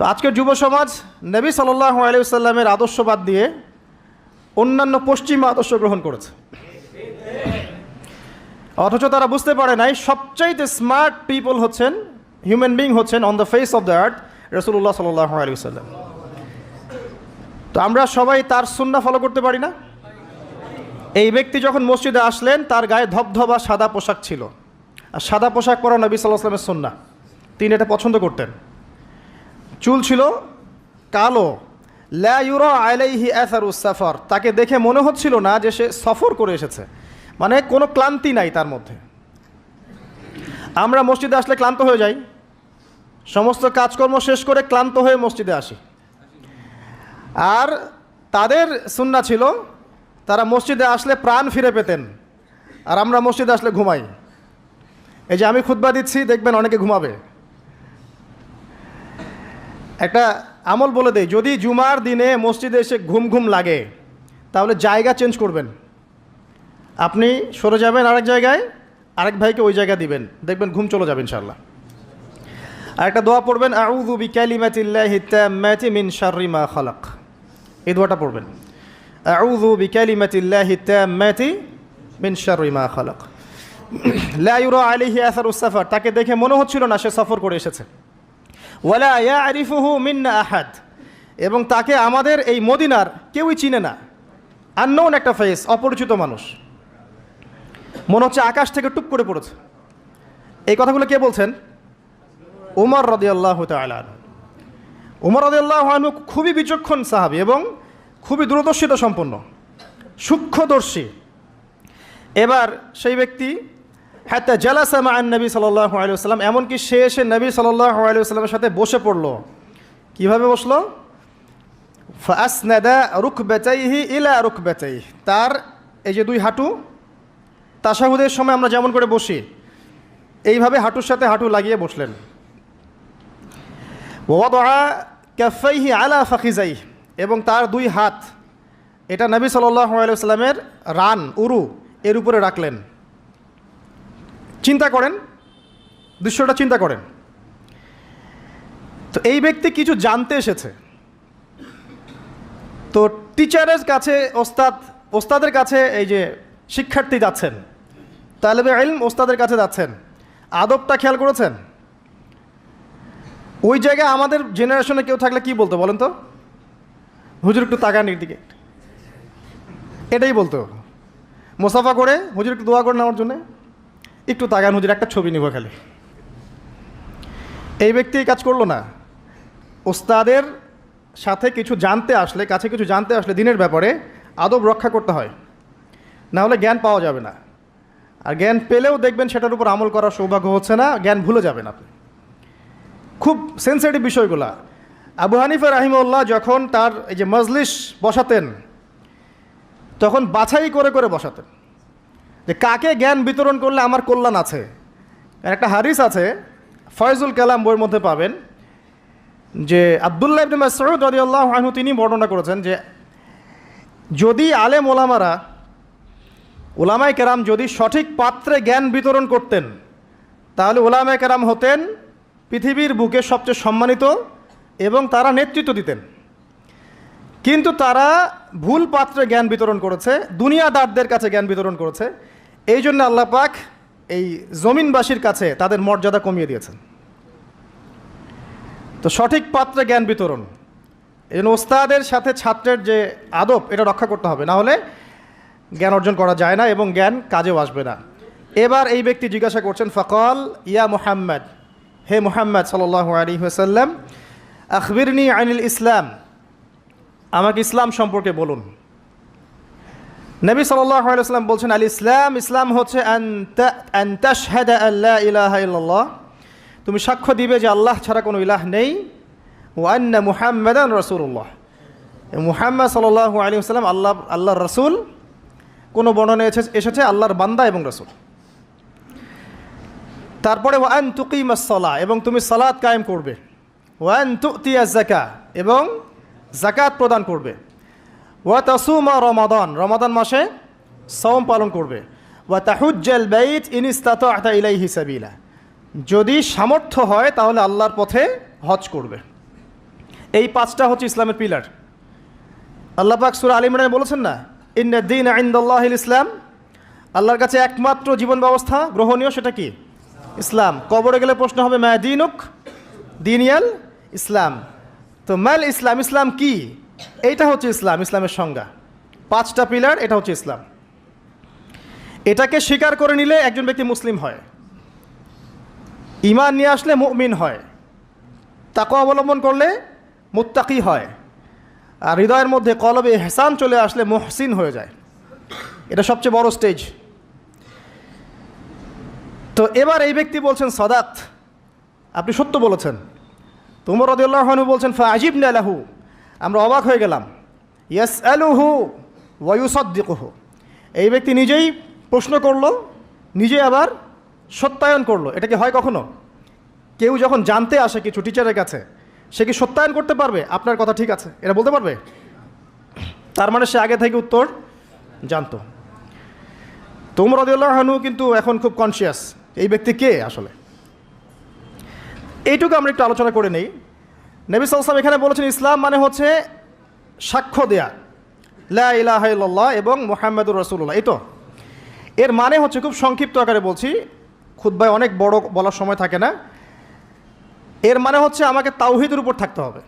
তো আজকের যুব সমাজ নবী সাল্লাল্লাহু আলাইহি ওয়াসাল্লামের আদর্শ বাদ দিয়ে অন্যান্য পশ্চিমা আদর্শ গ্রহণ করেছে, অথচ তারা বুঝতে পারে নাই সবচাইতে স্মার্ট পিপল হচ্ছেন, হিউম্যান বিং হচ্ছেন on the face of the earth রাসূলুল্লাহ সাল্লাল্লাহু আলাইহি ওয়াসাল্লাম। তো আমরা সবাই তার সুন্নাহ ফলো করতে পারি না? এই ব্যক্তি যখন মসজিদে আসলেন তার গায়ে ধবধবা সাদা পোশাক ছিল, আর সাদা পোশাক পরা নবী সাল্লাল্লাহু আলাইহি ওয়াসাল্লামের সুন্নাহ, তিনি এটা পছন্দ করতেন। চুল ছিল কালো, লা ইউরা আলাইহি আসারুস সাফার, তাকে দেখে মনে হচ্ছিল না যে সে সফর করে এসেছে, মানে কোনো ক্লান্তি নাই তার মধ্যে। আমরা মসজিদে আসলে ক্লান্ত হয়ে যাই, সমস্ত কাজকর্ম শেষ করে ক্লান্ত হয়ে মসজিদে আসি, আর তাদের সুন্নাহ ছিল তারা মসজিদে আসলে প্রাণ ফিরে পেতেন, আর আমরা মসজিদে আসলে ঘুমাই। এই যে আমি খুতবা দিচ্ছি, দেখবেন অনেকে ঘুমাবে। একটা আমল বলে দেই, যদি জুমার দিনে মসজিদে এসে ঘুম ঘুম লাগে তাহলে জায়গা চেঞ্জ করবেন, আপনি সরে যাবেন আরেক জায়গায়, আরেক ভাইকে ওই জায়গা দিবেন, দেখবেন ঘুম চলে যাবে ইনশাআল্লাহ। আর একটা দোয়া পড়বেন, আউযু বিকালিমাতিল্লাহি তাম্মাতি মিন শাররি মা খালাক, এই দোয়াটা পড়বেন, আউযু বিকালিমাতিল্লাহি তাম্মাতি মিন শাররি মা খালাক। লা ইউরা আলাইহি আসারুস সাফার, তাকে দেখে মনে হচ্ছিল না সে সফর করে এসেছে। ওয়ালা ইয়ারিফুহু মিন্না আহাদ, এবং তাকে আমাদের এই মদিনার কেউই চিনে না, আননোন একটা ফেস, অপরিচিত মানুষ, মনে হচ্ছে আকাশ থেকে টুপ করে পড়েছে। এই কথাগুলো কে বলছেন? উমর রাদিয়াল্লাহু তাআলা আনহু। উমর রাদিয়াল্লাহু আনহু খুবই বিচক্ষণ সাহাবী এবং খুবই দূরদর্শিতা সম্পন্ন, সূক্ষ্মদর্শী। এবার সেই ব্যক্তি হাত্তা জালাসা মা'আন নবী সাল্লাল্লাহু আলাইহি ওয়াসাল্লাম, এমনকি সে এসে নবী সাল্লাল্লাহু আলাইহি ওয়াসাল্লামের সাথে বসে পড়লো। কীভাবে বসলো? ফাআসনাদা রুকবাতাইহি ইলা রুকবাতাইহি, তার এই যে দুই হাঁটু, তাশাহুদের সময় আমরা যেমন করে বসি এইভাবে হাঁটুর সাথে হাঁটু লাগিয়ে বসলেন। ওয়াদাআ কাফাইহি আলা ফাখিজাইহি, এবং তার দুই হাত এটা নবী সাল্লাল্লাহু আলাইহি ওয়াসাল্লামের রান, উরু, এর উপরে রাখলেন। চিন্তা করেন, দৃশ্যটা চিন্তা করেন। তো এই ব্যক্তি কিছু জানতে এসেছে, তো টিচারের কাছে ওস্তাদের কাছে এই যে শিক্ষার্থী যাচ্ছেন, তালেবে ইলম ওস্তাদের কাছে যাচ্ছেন, আদবটা খেয়াল করেছেন? ওই জায়গায় আমাদের জেনারেশনে কেউ থাকলে কি বলতো বলেন তো? হুজুর একটু তাকান এর দিকে, এটাই বলতো। মোসাফা করে, হুজুর একটু দোয়া করেন আমার জন্য, একটু তাকান হুজুর, একটা ছবি নিব খালি। এই ব্যক্তি এই কাজ করলো না। ওস্তাদের সাথে কিছু জানতে আসলে, কাছে কিছু জানতে আসলে দিনের ব্যাপারে আদব রক্ষা করতে হয়, না হলে জ্ঞান পাওয়া যাবে না। আর জ্ঞান পেলেও দেখবেন সেটার উপর আমল করার সৌভাগ্য হচ্ছে না, জ্ঞান ভুলে যাবেন আপনি। খুব সেন্সিটিভ বিষয়গুলা। আবু হানিফা রাহিমাহুল্লাহ যখন তার এই যে মজলিস বসাতেন, তখন বাছাই করে করে বসাতেন যে কাকে জ্ঞান বিতরণ করলে আমার কল্যাণ আছে। একটা হাদিস আছে, ফয়জুল কালাম বইয়ের মধ্যে পাবেন, যে আব্দুল্লাহ ইবনে মাসউদ রাদিয়াল্লাহু আনহু তিনি বর্ণনা করেছেন যে যদি আলেম ওলামায়ে কেরাম যদি সঠিক পাত্রে জ্ঞান বিতরণ করতেন, তাহলে ওলামায়ে কেরাম হতেন পৃথিবীর বুকে সবচেয়ে সম্মানিত এবং তারা নেতৃত্ব দিতেন। কিন্তু তারা ভুল পাত্রে জ্ঞান বিতরণ করেছে, দুনিয়াদারদের কাছে জ্ঞান বিতরণ করেছে। এই জন্য আল্লাহ পাক এই জমিনবাসীর কাছে তাদের মর্যাদা কমিয়ে দিয়েছেন। তো সঠিক পাত্রে জ্ঞান বিতরণ, এই জন্য ওস্তাদের সাথে ছাত্রের যে আদব, এটা রক্ষা করতে হবে, না হলে জ্ঞান অর্জন করা যায় না এবং জ্ঞান কাজেও আসবে না। এবার এই ব্যক্তি জিজ্ঞাসা করছেন, ফাকাল ইয়া মুহাম্মদ, হে মুহাম্মদ সাল্লাল্লাহু আলাইহি ওয়াসাল্লাম, আখবিরনি আনিল ইসলাম, আমাকে ইসলাম সম্পর্কে বলুন। নবী সাল্লাল্লাহু আলাইহি ওয়াসাল্লাম বলছেন, আল ইসলাম, ইসলাম হচ্ছে আন তাশহাদা আল্লা ইলাহা ইল্লাল্লাহ, তুমি সাক্ষ্য দিবে যে আল্লাহ ছাড়া কোনো ইলাহ নেই, ওয়া আন্না মুহাম্মাদান রাসূলুল্লাহ, মুহাম্মদ সাল্লাল্লাহু আলাইহি ওয়াসাল্লাম আল্লাহর রাসূল। কোনো বর্ণনা এসেছে আল্লাহর বান্দা এবং রাসূল। তারপরে ওয়া আন তুকিমাস সালাহ, এবং তুমি সালাত কায়েম করবে, ওয়া আন তুতিয়াজ যাকাত, এবং যাকাত প্রদান করবে, ওয়া তাসুমা রমাদান, রমাদান মাসে সওম পালন করবে, ওয়া তাহুজ্জাল বাইত ইন ইসতাতা'তা ইলাইহি সাবিলা, যদি সামর্থ্য হয় তাহলে আল্লাহর পথে হজ করবে। এই পাঁচটা হচ্ছে ইসলামের পিলার। আল্লাহ পাক সূরা আল ইমরানে বলেছেন না, ইন্না দীনা ইনদাল্লাহিল ইসলাম, আল্লাহর কাছে একমাত্র জীবন ব্যবস্থা গ্রহণীয় সেটা কি? ইসলাম। কবরে গেলে প্রশ্ন হবে মা দীনুক, দীনিয়াল ইসলাম। তো মাল ইসলাম, ইসলাম কি? এইটা হচ্ছে ইসলাম, ইসলামের সংজ্ঞা। পাঁচটা পিলার, এটা হচ্ছে ইসলাম। এটাকে স্বীকার করে নিলে একজন ব্যক্তি মুসলিম হয়, ঈমান নিয়ে আসলে মুমিন হয়, তাকওয়া অবলম্বন করলে মুত্তাকি হয়, আর হৃদয়ের মধ্যে কলবে ইহসান চলে আসলে মুহসিন হয়ে যায়। এটা সবচেয়ে বড় স্টেজ। তো এবার এই ব্যক্তি বলছেন সাদাত, আপনি সত্য বলেছেন। তো উমর রাদিয়াল্লাহু আনহু বলছেন ফাআজিবনা লাহু, আমরা অবাক হয়ে গেলাম। ইয়াসআলুহু ওয়া ইউসাদ্দিকুহু, এই ব্যক্তি নিজেই প্রশ্ন করলো, নিজেই আবার সত্যায়ন করলো। এটা কি হয় কখনো? কেউ যখন জানতে আসে কিছু টিচারের কাছে, সে কি সত্যায়ন করতে পারবে আপনার কথা ঠিক আছে এটা বলতে পারবে? তার মানে সে আগে থেকে উত্তর জানতো। তো উমর রাদিয়াল্লাহু আনহু কিন্তু এখন খুব কনসিয়াস এই ব্যক্তি কে আসলে। এইটুকু আমরা একটু আলোচনা করে নেই। নবী সাল্লাল্লাহু আলাইহি ওয়াসাল্লাম এখানে বলেছেন ইসলাম মানে হচ্ছে সাক্ষ্য দেয়া লা ইলাহা ইল্লাল্লাহ এবং মুহাম্মাদুর রাসূলুল্লাহ। এই তো এর মানে হচ্ছে, খুব সংক্ষিপ্ত আকারে বলছি, খুতবায় অনেক বড় বলার সময় থাকে না। এর মানে হচ্ছে আমাকে তাওহীদের উপর থাকতে হবে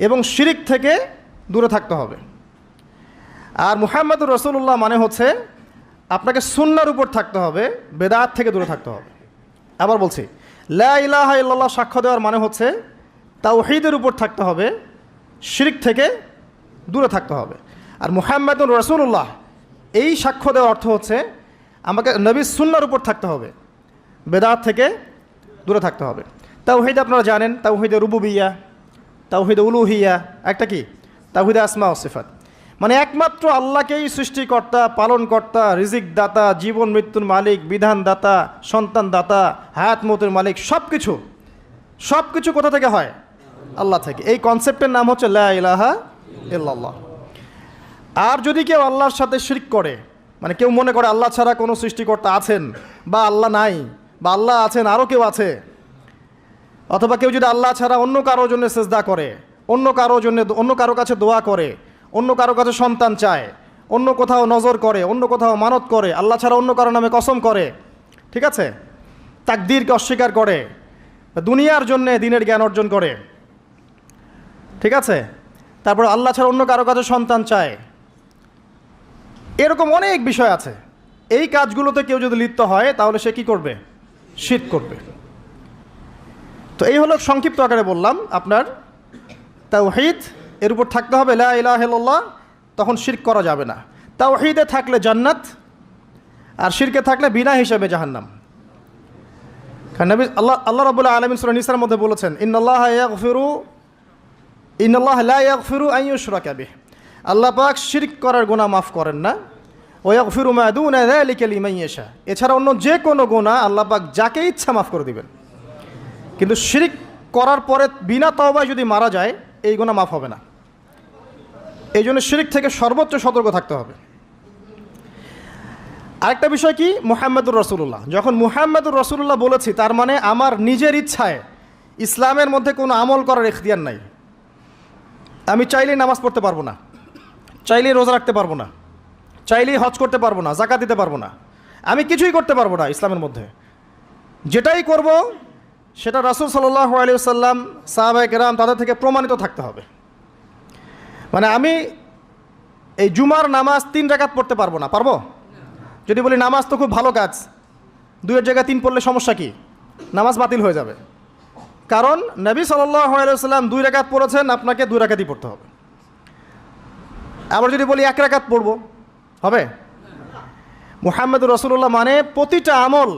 এবং শিরিক থেকে দূরে থাকতে হবে। আর মুহাম্মাদুর রাসূলুল্লাহ মানে হচ্ছে আপনাকে সুন্নাহর উপর থাকতে হবে, বেদাত থেকে দূরে থাকতে হবে। আবার বলছি, লা ইলাহা ইল্লাল্লাহ সাক্ষ্য দেওয়ার মানে হচ্ছে তাওহীদের উপর থাকতে হবে, শিরিক থেকে দূরে থাকতে হবে। আর মুহাম্মাদুর রাসূলুল্লাহ এই সাক্ষ্য দেওয়ার অর্থ হচ্ছে আমাকে নবীর সুন্নাহর উপর থাকতে হবে, বেদাত থেকে দূরে থাকতে হবে। তাওহীদ আপনারা জানেন, তাওহীদে রুবুবিয়্যাহ, তাওহীদে উলুহিয়্যাহ, একটা কি তাওহীদে আসমা ও সিফাত, মানে একমাত্র আল্লাহকেই সৃষ্টিকর্তা, পালনকর্তা, রিজিক দাতা, জীবন মৃত্যুর মালিক, বিধান দাতা, সন্তান দাতা, হায়াত মৌতের মালিক, সব কিছু কোথা থেকে হয়? আল্লাহ থেকে। এই কনসেপ্টের নাম হচ্ছে লা ইলাহা ইল্লাল্লাহ। আর যদি কেউ আল্লাহর সাথে শিরক করে, মানে কেউ মনে করে আল্লাহ ছাড়া কোনো সৃষ্টিকর্তা আছেন, বা আল্লাহ নাই, বা আল্লাহ আছেন আরও কেউ আছে, অথবা কেউ যদি আল্লাহ ছাড়া অন্য কারোর জন্য সেজদা করে, অন্য কারো কাছে দোয়া করে, অন্য কারো কাছে সন্তান চায়, অন্য কোথাও নজর করে, অন্য কোথাও মানত করে, আল্লাহ ছাড়া অন্য কারো নামে কসম করে, ঠিক আছে, তাকদীরকে অস্বীকার করে, দুনিয়ার জন্য দিনের জ্ঞান অর্জন করে, ঠিক আছে, তারপর আল্লাহ ছাড়া অন্য কারো কাছে সন্তান চায়, এরকম অনেক বিষয় আছে। এই কাজগুলোতে কেউ যদি লিপ্ত হয় তাহলে সে কি করবে? শিরক করবে। তো এই হলো সংক্ষিপ্ত আকারে বললাম, আপনার তাওহীদ এর উপর থাকতে হবে, লা ইলাহা ইল্লাল্লাহ, তখন শিরক করা যাবে না। তাওহীদে থাকলে জান্নাত, আর শিরকে থাকলে বিনা হিসাবে জাহান্নাম। কারণ নবী আল্লাহ রাব্বুল আলামিন সূরা নিসার মধ্যে বলেছেন ইন্নাল্লাহা লা ইয়াগফিরু আন ইউশরাকা বিহি, আল্লাহ পাক শিরক করার গুনাহ মাফ করেন না, ওয়া ইয়াগফিরু মা দুনা যালিকা লিমান ইয়াশা, এছাড়া অন্য যে কোনো গুনাহ আল্লাহ পাক যাকে ইচ্ছা মাফ করে দিবেন। কিন্তু শিরক করার পরে বিনা তওবায় যদি মারা যায় এই গুনাহ মাফ হবে না। এই জন্য শিরক থেকে সর্বোচ্চ সতর্ক থাকতে হবে। আরেকটা বিষয় কি, মুহাম্মাদুর রাসূলুল্লাহ। যখন মুহাম্মাদুর রাসূলুল্লাহ বলেছি, তার মানে আমার নিজের ইচ্ছায় ইসলামের মধ্যে কোনো আমল করার ইখতিয়ার নাই। আমি চাইলেই নামাজ পড়তে পারবো না, চাইলেই রোজা রাখতে পারবো না, চাইলেই হজ করতে পারবো না, যাকাত দিতে পারবো না, আমি কিছুই করতে পারবো না ইসলামের মধ্যে। যেটাই করব সেটা রাসূল সাল্লাল্লাহু আলাইহি ওয়াসাল্লাম, সাহাবায়ে কেরাম তাদের থেকে প্রমাণিত থাকতে হবে। মানে আমি এই জুমার নামাজ 3 রাকাত পড়তে পারবো না, পারবো? যদি বলি নামাজ তো খুব ভালো কাজ, 2-এর জায়গায় 3 পড়লে সমস্যা কি? নামাজ বাতিল হয়ে যাবে। কারণ নবী সাল্লাল্লাহু আলাইহি ওয়াসাল্লাম 2 রাকাত পড়েছেন, আপনাকে 2 রাকাতই পড়তে হবে। আবার যদি বলি 1 রাকাত পড়বো, হবে? মুহাম্মাদুর রাসূলুল্লাহ মানে প্রতিটা আমল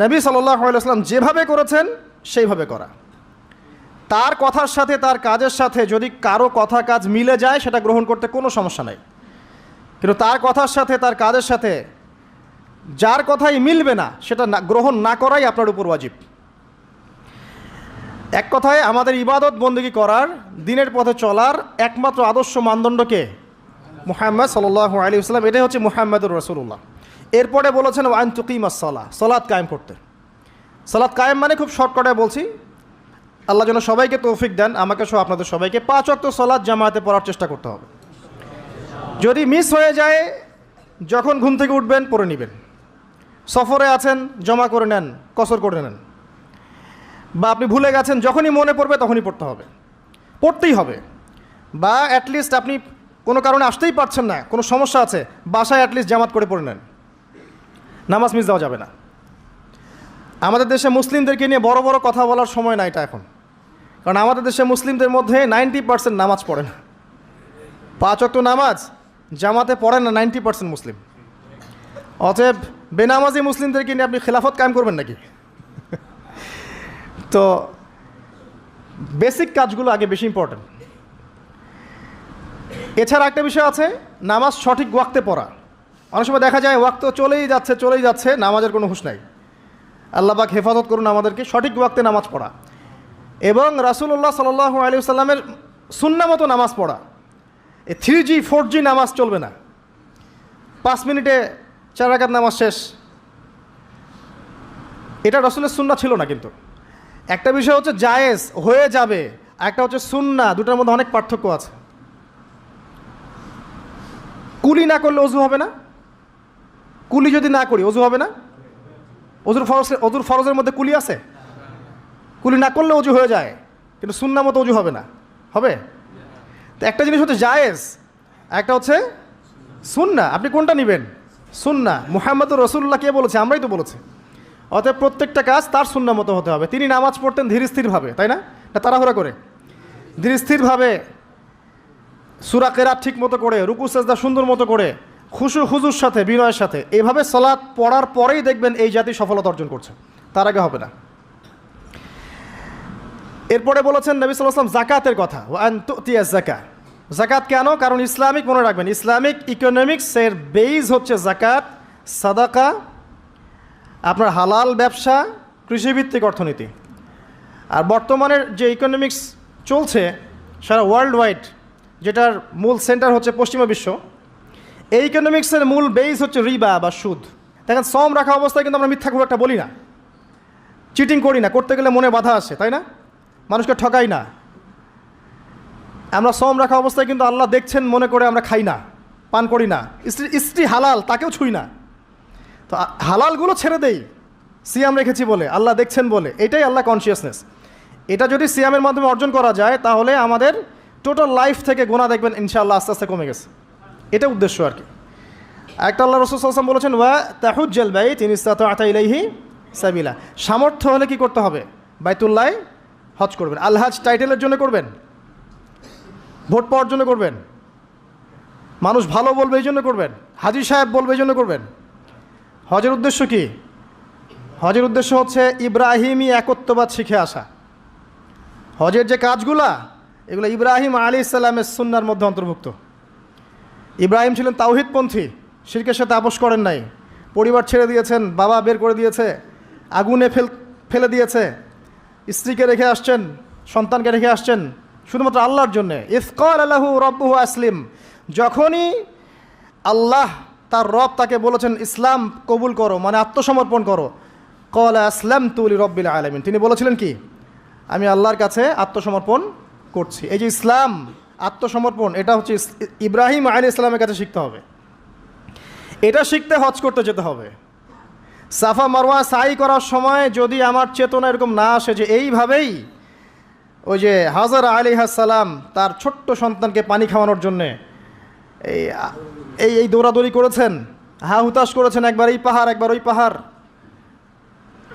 নবী সাল্লাল্লাহু আলাইহি ওয়াসাল্লাম যেভাবে করেছেন সেইভাবে করা। তার কথার সাথে তার কাজের সাথে যদি কারো কথা কাজ মিলে যায় সেটা গ্রহণ করতে কোনো সমস্যা নাই, কিন্তু তার কথার সাথে তার কাজের সাথে যার কথাই মিলবে না সেটা গ্রহণ না করাই আপনার উপর ওয়াজিব। এক কথায় আমাদের ইবাদত বন্দেগী করার, দিনের পথে চলার একমাত্র আদর্শ মানদণ্ডকে মুহাম্মদ সাল্লাল্লাহু আলাইহি ওয়াসাল্লাম, এটাই হচ্ছে মুহাম্মাদুর রাসূলুল্লাহ। এরপরে বলেছেন ওয়া আন তুকিমাস সালাহ, সালাত কায়েম করতে। সালাত কায়েম মানে খুব শর্টকাটে বলছি, আল্লাহ যেন সবাইকে তৌফিক দেন, আমাকে সহ আপনাদের সবাইকে। 5 ওয়াক্ত সালাত জামাতে পড়ার চেষ্টা করতে হবে। যদি মিস হয়ে যায়, যখন ঘুম থেকে উঠবেন পড়ে নেবেন। সফরে আছেন, জমা করে নেন, কসর করে নেন। বা আপনি ভুলে গেছেন, যখনই মনে পড়বে তখনই পড়তে হবে, পড়তেই হবে। বা অ্যাটলিস্ট আপনি কোনো কারণে আসতেই পারছেন না, কোনো সমস্যা আছে, বাসায় অ্যাটলিস্ট জামাত করে পড়ে নেন। নামাজ মিস দেওয়া যাবে না। আমাদের দেশে মুসলিমদেরকে নিয়ে বড় বড় কথা বলার সময় না এটা এখন, কারণ আমাদের দেশে মুসলিমদের মধ্যে 90% নামাজ পড়ে না। 5 ওয়াক্ত নামাজ জামাতে পড়ে না 90% মুসলিম। অতএব বেনামাজি মুসলিমদেরকে নিয়ে আপনি খেলাফত কায়েম করবেন নাকি? তো বেসিক কাজগুলো আগে বেশি ইম্পর্টেন্ট। এছাড়া একটা বিষয় আছে, নামাজ সঠিক ওয়াক্তে পড়া। অনেক সময় দেখা যায় ওয়াক্ত চলেই যাচ্ছে, নামাজের কোনো হুঁশ নাই। আল্লাহ পাক হেফাজত করুন আমাদেরকে, সঠিক ওয়াক্তে নামাজ পড়া এবং রাসূলুল্লাহ সাল্লাল্লাহু আলাইহি ওয়াসাল্লামের সুন্নাহ মতো নামাজ পড়া। এই 3G 4G নামাজ চলবে না। 5 মিনিটে 4 রাকাত নামাজ শেষ, এটা রাসূলের সুন্নাহ ছিল না। কিন্তু একটা বিষয় হচ্ছে জায়েজ হয়ে যাবে, একটা হচ্ছে সুন্নাহ, দুটার মধ্যে অনেক পার্থক্য আছে। কুলি না করলে অজু হবে না? কুলি যদি না করি অজু হবে না? অজুর ফরজের মধ্যে কুলি আছে? কুলি না করলে অজু হয়ে যায়, কিন্তু সুন্নাহ মতো অজু হবে না, হবে? তো একটা জিনিস হচ্ছে জায়েজ, একটা হচ্ছে সুন্নাহ। আপনি কোনটা নেবেন? সুন্নাহ। মুহাম্মদুর রাসূলুল্লাহ কে বলেছে? আমরাই তো বলেছি। অতএব প্রত্যেকটা কাজ তার সুন্নাহ মতো হতে হবে। তিনি নামাজ পড়তেন ধীর স্থিরভাবে, তাই না? তাড়াহুড়া করে, ধীর স্থিরভাবে, সূরা কেরাত ঠিক মতো করে, রুকু সেজদা সুন্দর মতো করে, খুশু খুজুর সাথে, বিনয়ের সাথে। এভাবে সালাত পড়ার পরেই দেখবেন এই জাতি সফলতা অর্জন করছে, তার আগে হবে না। এরপরে বলেছেন নবী সাল্লাল্লাহু আলাইহি ওয়াসাল্লাম যাকাতের কথা, ওয়া আন তুতিয়াজ যাকাত। যাকাত কেন? কারণ ইসলামিক, মনে রাখবেন, ইসলামিক ইকোনমিক্সের বেইজ হচ্ছে যাকাত, সাদাকা, আপনার হালাল ব্যবসা, কৃষিভিত্তিক অর্থনীতি। আর বর্তমানের যে ইকোনমিক্স চলছে সারা ওয়ার্ল্ড ওয়াইড, যেটার মূল সেন্টার হচ্ছে পশ্চিমা বিশ্ব, এই ইকোনমিক্সের মূল বেইজ হচ্ছে রিবা বা সুদ। দেখেন, শ্রম রাখা অবস্থায় কিন্তু আমরা মিথ্যা খুব একটা বলি না, চিটিং করি না, করতে গেলে মনে বাধা আসে, তাই না? মানুষকে ঠকাই না। আমরা শ্রম রাখা অবস্থায় কিন্তু আল্লাহ দেখছেন মনে করে আমরা খাই না, পান করি না। স্ত্রী হালাল, তাকেও ছুঁই না। তো হালালগুলো ছেড়ে দেই সিয়াম রেখেছি বলে, আল্লাহ দেখছেন বলে। এটাই আল্লাহ কনসিয়াসনেস। এটা যদি সিয়ামের মাধ্যমে অর্জন করা যায়, তাহলে আমাদের টোটাল লাইফ থেকে গুনাহ দেখবেন ইনশাআল্লাহ আস্তে আস্তে কমে গেছে। এটা উদ্দেশ্য আর কি। একটা আল্লাহ রাসূল সাল্লাল্লাহু আলাইহি ওয়াসাল্লাম বলেছেন, ওয়া তাহুজ্জাল বাইত ইন ইসতাতা ইলাইহি সাবিলা। সামর্থ্য হলে কি করতে হবে? বাইতুল্লাহ হজ করবেন। আল হজ টাইটেলের জন্য করবেন? ভোট পাওয়ার জন্য করবেন? মানুষ ভালো বলবে এই জন্য করবেন? হাজী সাহেব বলবে এই জন্য করবেন? হজের উদ্দেশ্য কি? হজের উদ্দেশ্য হচ্ছে ইব্রাহিমী একত্ববাদ শিখে আসা। হজের যে কাজগুলা, এগুলো ইব্রাহিম আলাইহিস সালামের সুন্নাহর মধ্যে অন্তর্ভুক্ত। ইব্রাহিম ছিলেন তাওহীদপন্থী, শিরকের সাথে আপোষ করেন নাই। পরিবার ছেড়ে দিয়েছেন, বাবা বের করে দিয়েছে, আগুনে ফেলে দিয়েছে, স্ত্রীকে রেখে আসছেন, সন্তানকে রেখে আসছেন শুধুমাত্র আল্লাহর জন্যে। ইয ক্বালা লাহু রাব্বুহু আসলিম, যখনই আল্লাহ তার রব তাকে বলেছেন ইসলাম কবুল করো, মানে আত্মসমর্পণ করো, ক্বালা আসলামতু লিরাব্বিল আলামিন, তিনি বলেছিলেন কি? আমি আল্লাহর কাছে আত্মসমর্পণ করছি। এই যে ইসলাম, আত্মসমর্পণ, এটা হচ্ছে ইব্রাহিম আলাইহিস সালামের কাছে শিখতে হবে। এটা শিখতে হজ করতে যেতে হবে। সাফা মারওয়া সাই করার সময় যদি আমার চেতনা এরকম না আসে যে এইভাবেই ওই যে হাজরা আলাইহিস সালাম তার ছোট্ট সন্তানকে পানি খাওয়ানোর জন্যে এই দৌড়াদৌড়ি করেছেন, হা হুতাশ করেছেন, একবার এই পাহাড় একবার ওই পাহাড়,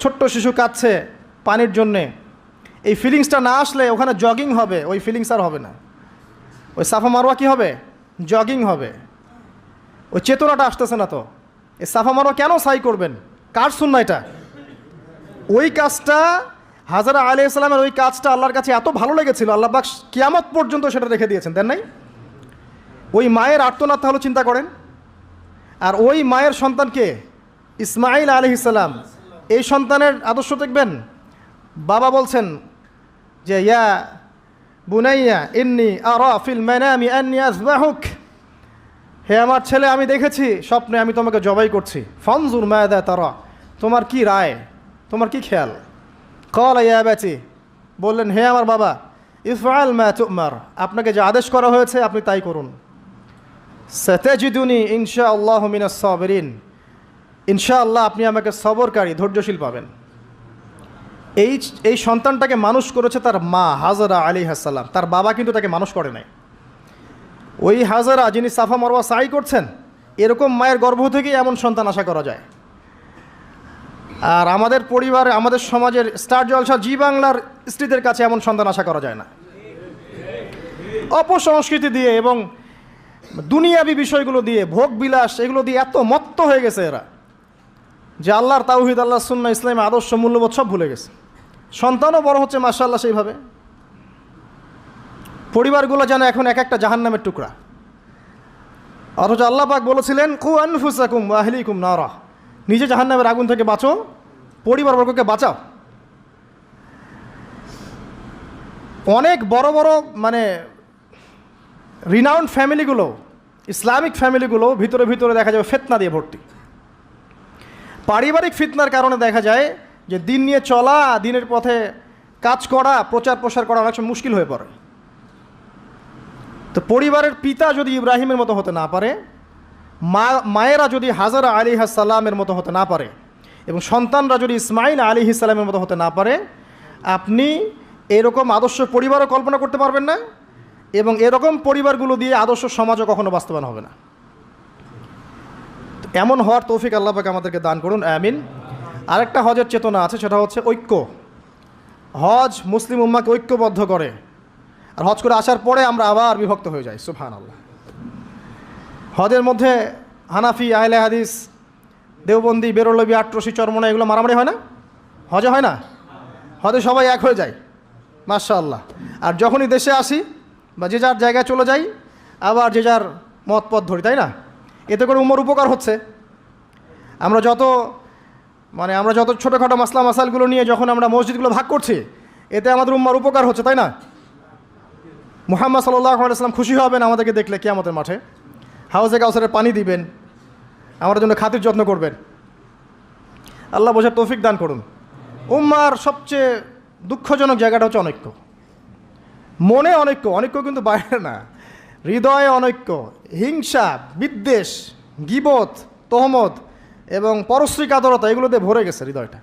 ছোট্ট শিশু কাঁদছে পানির জন্যে, এই ফিলিংসটা না আসলে ওখানে জগিং হবে, ওই ফিলিংস আর হবে না। ওই সাফা মারওয়া কী হবে? জগিং হবে। ওই চেতনাটা আসতেছে না। তো এই সাফা মারওয়া কেন সাই করবেন? কার সুন্নাহ এটা? ওই কাজটা, হাজরা আলাইহিস সালামের ওই কাজটা আল্লাহর কাছে এত ভালো লেগেছিল, আল্লাহ পাক কিয়ামত পর্যন্ত সেটা রেখে দিয়েছেন, দেন নাই? ওই মায়ের আর্তনাদ তাহলে চিন্তা করেন। আর ওই মায়ের সন্তানকে ইসমাঈল আলাইহিস সালাম, এই সন্তানের আদর্শ দেখবেন। বাবা বলছেন যে ইয়া বুনাইয়া ইন্নী আরা ফিল মানামি আন্নী আযবাহুক, হে আমার ছেলে, আমি দেখেছি স্বপ্নে আমি তোমাকে জবাই করছি। ফানজুর মাযা তারা, তোমার কি রায়, তোমার কি খেয়াল? ক্বালা ইয়া আবাতি বললেন, হে আমার বাবা, ইফআল মা তুমার, আপনাকে যে আদেশ করা হয়েছে আপনি তাই করুন। সাতাজিদুনি ইনশাআল্লাহু মিনাস সাবিরিন, ইনশাআল্লাহ আপনি আমাকে সবরকারী, ধৈর্যশীল পাবেন। এই সন্তানটাকে মানুষ করেছে তার মা হাজরা আলাইহিস সালাম, তার বাবা কিন্তু তাকে মানুষ করে নাই। ওই হাজরা যিনি সাফা মারওয়া সাই করছেন, এরকম মায়ের গর্ভ থেকেই এমন সন্তান আশা করা যায়। আর আমাদের পরিবারে, আমাদের সমাজের স্টার জলসা জি বাংলার স্ত্রীদের কাছে এমন সন্তান আশা করা যায় না। অপসংস্কৃতি দিয়ে এবং দুনিয়াবি বিষয়গুলো দিয়ে, ভোগ বিলাস, এগুলো দিয়ে এত মত্ত হয়ে গেছে এরা যে আল্লাহর তাওহীদ, আল্লাহর সুন্নাহ, ইসলামের আদর্শ, মূল্যবোধ সব ভুলে গেছে। সন্তানও বড় হচ্ছে মাশাআল্লাহ সেইভাবে। পরিবারগুলো যেন এখন এক একটা জাহান্নামের টুকরা। অথচ আল্লাহ পাক বলেছিলেন, কু আনফুসাকুম ওয়া আহলিকুম নারা, নিজে জাহান্নামের আগুন থেকে বাঁচো, পরিবারবর্গকে বাঁচাও। অনেক বড় বড় মানে রিনাউন্ড ফ্যামিলিগুলো, ইসলামিক ফ্যামিলিগুলো ভিতরে ভিতরে দেখা যাবে ফিতনা দিয়ে ভর্তি। পারিবারিক ফিতনার কারণে দেখা যায় যে দিন নিয়ে চলা, দিনের পথে কাজ করা, প্রচার প্রসার করা অনেক সময় মুশকিল হয়ে পড়ে। তো পরিবারের পিতা যদি ইব্রাহিমের মতো হতে না পারে, মায়েরা যদি হাজরা আলাইহিস সালামের মতো হতে না পারে, এবং সন্তানরা যদি ইসমাইল আলাইহিস সালামের মতো হতে না পারে, আপনি এরকম আদর্শ পরিবারও কল্পনা করতে পারবেন না, এবং এরকম পরিবারগুলো দিয়ে আদর্শ সমাজও কখনো বাস্তবায়ন হবে না। এমন হওয়ার তৌফিক আল্লাহ পাক আমাদেরকে দান করুন, আমিন। আরেকটা হজের চেতনা আছে, সেটা হচ্ছে ঐক্য। হজ মুসলিম উম্মাকে ঐক্যবদ্ধ করে, আর হজ করে আসার পরে আমরা আবার বিভক্ত হয়ে যাই। সুবহানাল্লাহ। হজের মধ্যে হানাফি, আহলে হাদিস, দেওবন্দি, বেরলবি, আটরশি, চরমনা, এগুলো মারামারি হয় না? হজে হয় না? হজে সবাই এক হয়ে যায়, মাশাআল্লাহ। আর যখনই দেশে আসি বা যে যার জায়গায় চলে যাই, আবার যে যার মত পথ ধরি, তাই না? এতে করে উম্মার উপকার হচ্ছে। আমরা যত ছোটোখাটো মাসলা মাসালগুলো নিয়ে যখন আমরা মসজিদগুলো ভাগ করছি, এতে আমাদের উম্মার উপকার হচ্ছে, তাই না? মুহাম্মদ সাল্লাল্লাহু আলাইহি ওয়াসাল্লাম খুশি হবেন আমাদেরকে দেখলে, কিয়ামতের মাঠে হাউজে কাউসারের পানি দিবেন, আমাদের জন্য খাতির যত্ন করবেন। আল্লাহ বোঝার তৌফিক দান করুন। উম্মার সবচেয়ে দুঃখজনক জায়গাটা হচ্ছে অনৈক্য। মনে অনৈক্য কিন্তু বাইরে না, হৃদয়ে অনৈক্য, হিংসা, বিদ্বেষ, গীবত, তহমত এবং পরশ্রী কাতরতা, এগুলোতে ভরে গেছে হৃদয়টা।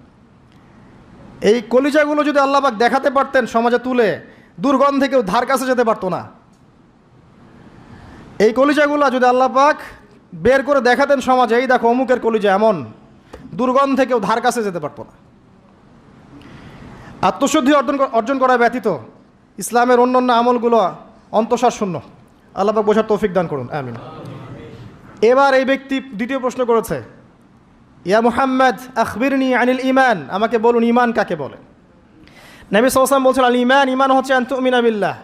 এই কলিজাগুলো যদি আল্লাহ পাক দেখাতে পারতেন সমাজে তুলে, দুর্গন্ধে কেউ ধার কাছে যেতে পারতো না। এই কলিজাগুলো যদি আল্লাহ পাক বের করে দেখাতেন সমাজে, এই দেখো অমুকের কলিজা এমন, দুর্গন্ধে কেউ ধার কাছে যেতে পারতো না। আত্মশুদ্ধি অর্জন করা ব্যতীত ইসলামের অন্যান্য আমলগুলো অন্তঃসার শূন্য। আল্লাহ পাক বোঝার তৌফিক দান করুন, আমিন। এবার এই ব্যক্তি দ্বিতীয় প্রশ্ন করেছে, ইয়া মুহাম্মদ আখবিরনি আনিল ঈমান, আমাকে বলুন ঈমান কাকে বলে। নবী সাল্লাল্লাহু আলাইহি ওয়াসাল্লাম বলছেন, আল ঈমান, ঈমান হচ্ছে আন তুমিনা বিল্লাহ,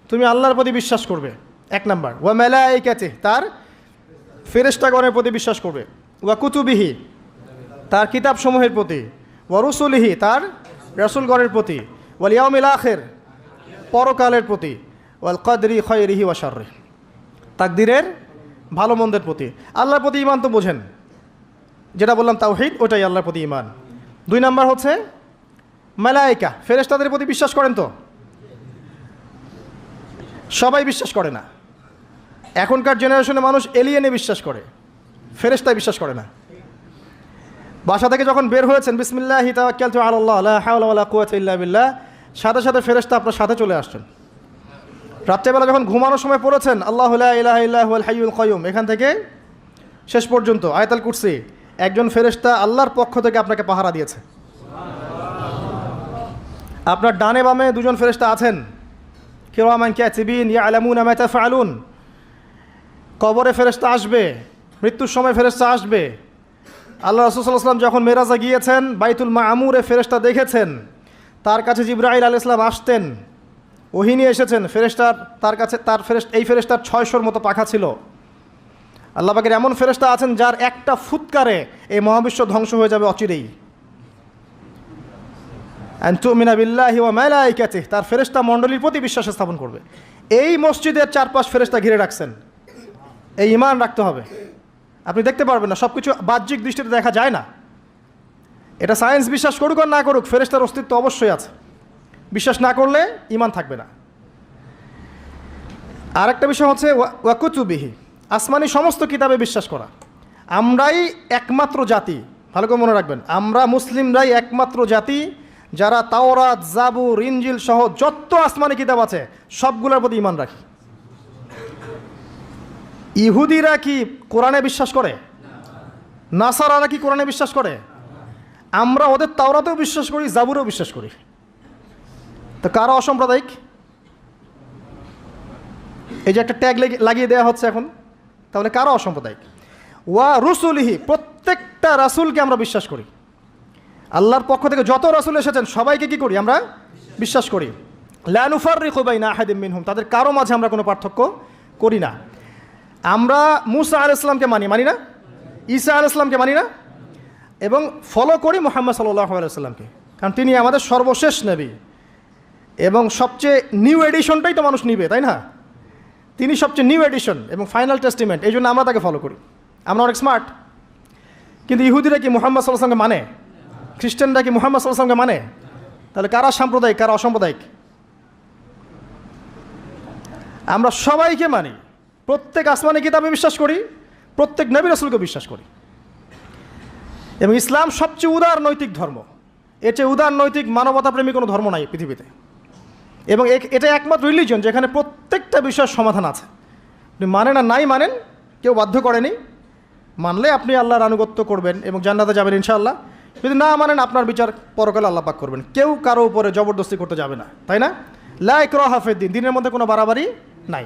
তুমি আল্লাহর প্রতি বিশ্বাস করবে, এক নাম্বার। ওয়া মালাইকাতিহি, তার ফেরেশতাগণের প্রতি বিশ্বাস করবে। ওয়া কুতুবিহি, তার কিতাবসমূহের প্রতি। ওয়া রুসুলিহি, তার রাসূলগণের প্রতি। ওয়াল ইয়াউমিল আখির, পরকালের প্রতি। ওয়াল কদরি খায়রিহি ওয়া শাররিহি, তাকদীরের ভালো মন্দের প্রতি। আল্লাহর প্রতি ঈমান তো বোঝেন, যেটা বললাম তাওহীদ, ওটাই আল্লাহর প্রতি ঈমান। দুই নাম্বার হচ্ছে মালায়েকা, ফেরেশতাদের প্রতি বিশ্বাস করেন তো? সবাই বিশ্বাস করে না। এখনকার জেনারেশনে মানুষ এলিয়েনে বিশ্বাস করে, ফেরেশতায় বিশ্বাস করে না। বাসা থেকে যখন বের হয়েছেন, বিসমিল্লাহি তাওয়াক্কালতু আলাল্লাহ লা হাওলা ওয়ালা কুওয়াতা ইল্লা বিল্লাহ, সাথে সাথে ফেরেশতা আপনার সাথে চলে আসছেন। রাত্রেবেলা যখন ঘুমানোর সময় পড়েছেন আল্লাহু লা ইলাহা ইল্লা হুয়াল হাইয়ুল কাইয়ুম, এখান থেকে শেষ পর্যন্ত আয়াতুল কুরসি, একজন ফেরেশতা আল্লাহর পক্ষ থেকে আপনাকে পাহারা দিয়েছে। আপনার ডানে বামে দুজন ফেরেশতা আছেন, কিরামান কাতিবিন ইয়ালামুনা মা তাফআলুন। কবরে ফেরেশতা আসবে, মৃত্যুর সময় ফেরেশতা আসবে। আল্লাহ রাসূল সাল্লাল্লাহু আলাইহি ওয়াসাল্লাম যখন মেরাজে গিয়েছেন, বাইতুল মামুরে ফেরেশতা দেখেছেন, তার কাছে জিবরাইল আলাইহিস সালাম আসতেন, ওহী নিয়ে এসেছেন। ফেরেশতার তার কাছে এই ফেরেশতার 600-র মতো পাখা ছিল। আল্লাহ পাকের এমন ফেরেশতা আছেন যার একটা ফুৎকারে এই মহাবিশ্ব ধ্বংস হয়ে যাবে অচিরেই। আন তুমিনা বিল্লাহি ওয়া মালাইকাতিহি, তার ফেরেশতা মণ্ডলীর প্রতি বিশ্বাস স্থাপন করবে। এই মসজিদের চারপাশ ফেরেশতা ঘিরে রাখছেন, এই ঈমান রাখতে হবে। আপনি দেখতে পারবেন না, সব কিছু বাহ্যিক দৃষ্টিতে দেখা যায় না। এটা সায়েন্স বিশ্বাস করুক আর না করুক, ফেরেশতার অস্তিত্ব অবশ্যই আছে। বিশ্বাস না করলে ঈমান থাকবে না। আর একটা বিষয় হচ্ছে ওয়া কুতুবিহি, আসমানি সমস্ত কিতাবে বিশ্বাস করা। আমরাই একমাত্র জাতি, ভালো করে মনে রাখবেন, আমরা মুসলিমরাই একমাত্র জাতি যারা তাওরাত, জাবুর, ইনজিল সহ যত আসমানি কিতাব আছে সবগুলোর প্রতি ঈমান রাখি। ইহুদিরা কি কোরআনে বিশ্বাস করে? নাসারারা কি কোরআনে বিশ্বাস করে? আমরা ওদের তাওরাতেও বিশ্বাস করি, জাবুরেও বিশ্বাস করি। তো কারা অসাম্প্রদায়িক? এই যে একটা ট্যাগ লাগিয়ে দেওয়া হচ্ছে এখন, তাহলে কারা অসাম্প্রদায়িক? ওয়া রুসুলিহি, প্রত্যেকটা রাসূলকে আমরা বিশ্বাস করি। আল্লাহর পক্ষ থেকে যত রাসূল এসেছেন সবাইকে কি করি? আমরা বিশ্বাস করি। লা নুফাররিকু বাইনা আহাদিম মিনহুম, তাদের কারো মাঝে আমরা কোনো পার্থক্য করি না। আমরা মূসা আলাইহিস সালামকে মানি না? ঈসা আলাইহিস সালামকে মানি না? এবং ফলো করি মুহাম্মদ সাল্লাল্লাহু আলাইহি ওয়াসাল্লামকে, কারণ তিনি আমাদের সর্বশেষ নবী এবং সবচেয়ে নিউ এডিশনটাই তো মানুষ নিবে, তাই না? তিনি সবচেয়ে নিউ এডিশন এবং ফাইনাল টেস্টিমেন্ট, এই জন্য আমরা তাকে ফলো করি। আমরা অনেক স্মার্ট। কিন্তু ইহুদিরা কি মুহাম্মদ সাল্লাল্লাহু আলাইহি ওয়াসাল্লামকে মানে? খ্রিস্টানরা কি মুহাম্মদ সাল্লাল্লাহু আলাইহি ওয়াসাল্লামকে মানে? তাহলে কারা সাম্প্রদায়িক, কারা অসাম্প্রদায়িক? আমরা সবাইকে মানি, প্রত্যেক আসমানি কিতাবে বিশ্বাস করি, প্রত্যেক নবী রাসূলকে বিশ্বাস করি। এবং ইসলাম সবচেয়ে উদার নৈতিক ধর্ম। এর চেয়ে উদার নৈতিক মানবতাপ্রেমী কোনো ধর্ম নাই পৃথিবীতে। এবং এটা একমাত্র রিলিজন যেখানে প্রত্যেকটা বিষয়ের সমাধান আছে। আপনি মানেন আর নাই মানেন, কেউ বাধ্য করেনি। মানলে আপনি আল্লাহর আনুগত্য করবেন এবং জান্নাতে যাবেন ইনশাআল্লাহ। যদি না মানেন আপনার বিচার পরকালে আল্লাহ পাক করবেন। কেউ কারো উপরে জবরদস্তি করতে যাবে না, তাই না? লা ইকরাহা ফিদ্দিন, দিনের মধ্যে কোনো বাড়াবাড়ি নাই।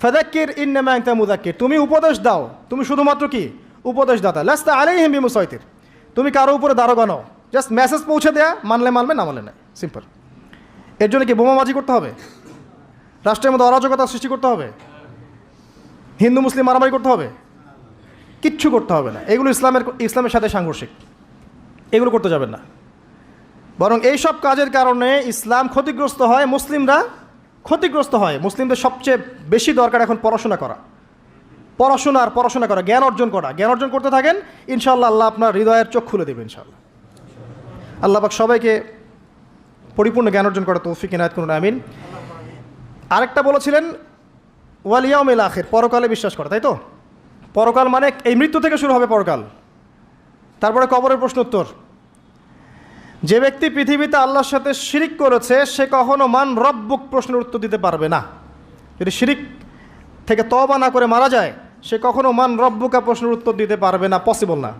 ফাযাক্কির ইন্নামা আনতা মুযাক্কির, তুমি উপদেশ দাও, তুমি শুধুমাত্র কি উপদেশদাতা। লাস্তা আলাইহিম বিমুসাইতির, তুমি কারো উপরে দারোগা নও, জাস্ট মেসেজ পৌঁছে দেয়া, মানলে মানবে, না মানলে না, সিম্পল। এর জন্য কি বোমাবাজি করতে হবে? রাষ্ট্রের মধ্যে অরাজকতা সৃষ্টি করতে হবে? হিন্দু মুসলিম মারামারি করতে হবে? কিচ্ছু করতে হবে না। এগুলো ইসলামের সাথে সাংঘর্ষিক, এগুলো করতে যাবেন না। বরং এই সব কাজের কারণে ইসলাম ক্ষতিগ্রস্ত হয়, মুসলিমরা ক্ষতিগ্রস্ত হয়। মুসলিমদের সবচেয়ে বেশি দরকার এখন পড়াশোনা করা, পড়াশোনা করা, জ্ঞান অর্জন করা। জ্ঞান অর্জন করতে থাকেন, ইনশাআল্লাহ আল্লাহ আপনার হৃদয়ের চোখ খুলে দেবে ইনশাআল্লাহ। আল্লাহ পাক সবাইকে পরিপূর্ণ জ্ঞান অর্জন করা তৌফিক ইনায়াত করুন, আমিন। আরেকটা বলেছিলেন ওয়াল ইয়াউমিল আখির, পরকালে বিশ্বাস করা, তাই তো? পরকাল মানে এই মৃত্যু থেকে শুরু হবে পরকাল, তারপরে কবরের প্রশ্ন উত্তর। যে ব্যক্তি পৃথিবীতে আল্লাহর সাথে শিরিক করেছে সে কখনো মান রব্বুক প্রশ্নের উত্তর দিতে পারবে না। যদি শিরিক থেকে তওবা না করে মারা যায় সে কখনো মান রব্বুকা প্রশ্নের উত্তর দিতে পারবে না, পসিবল না।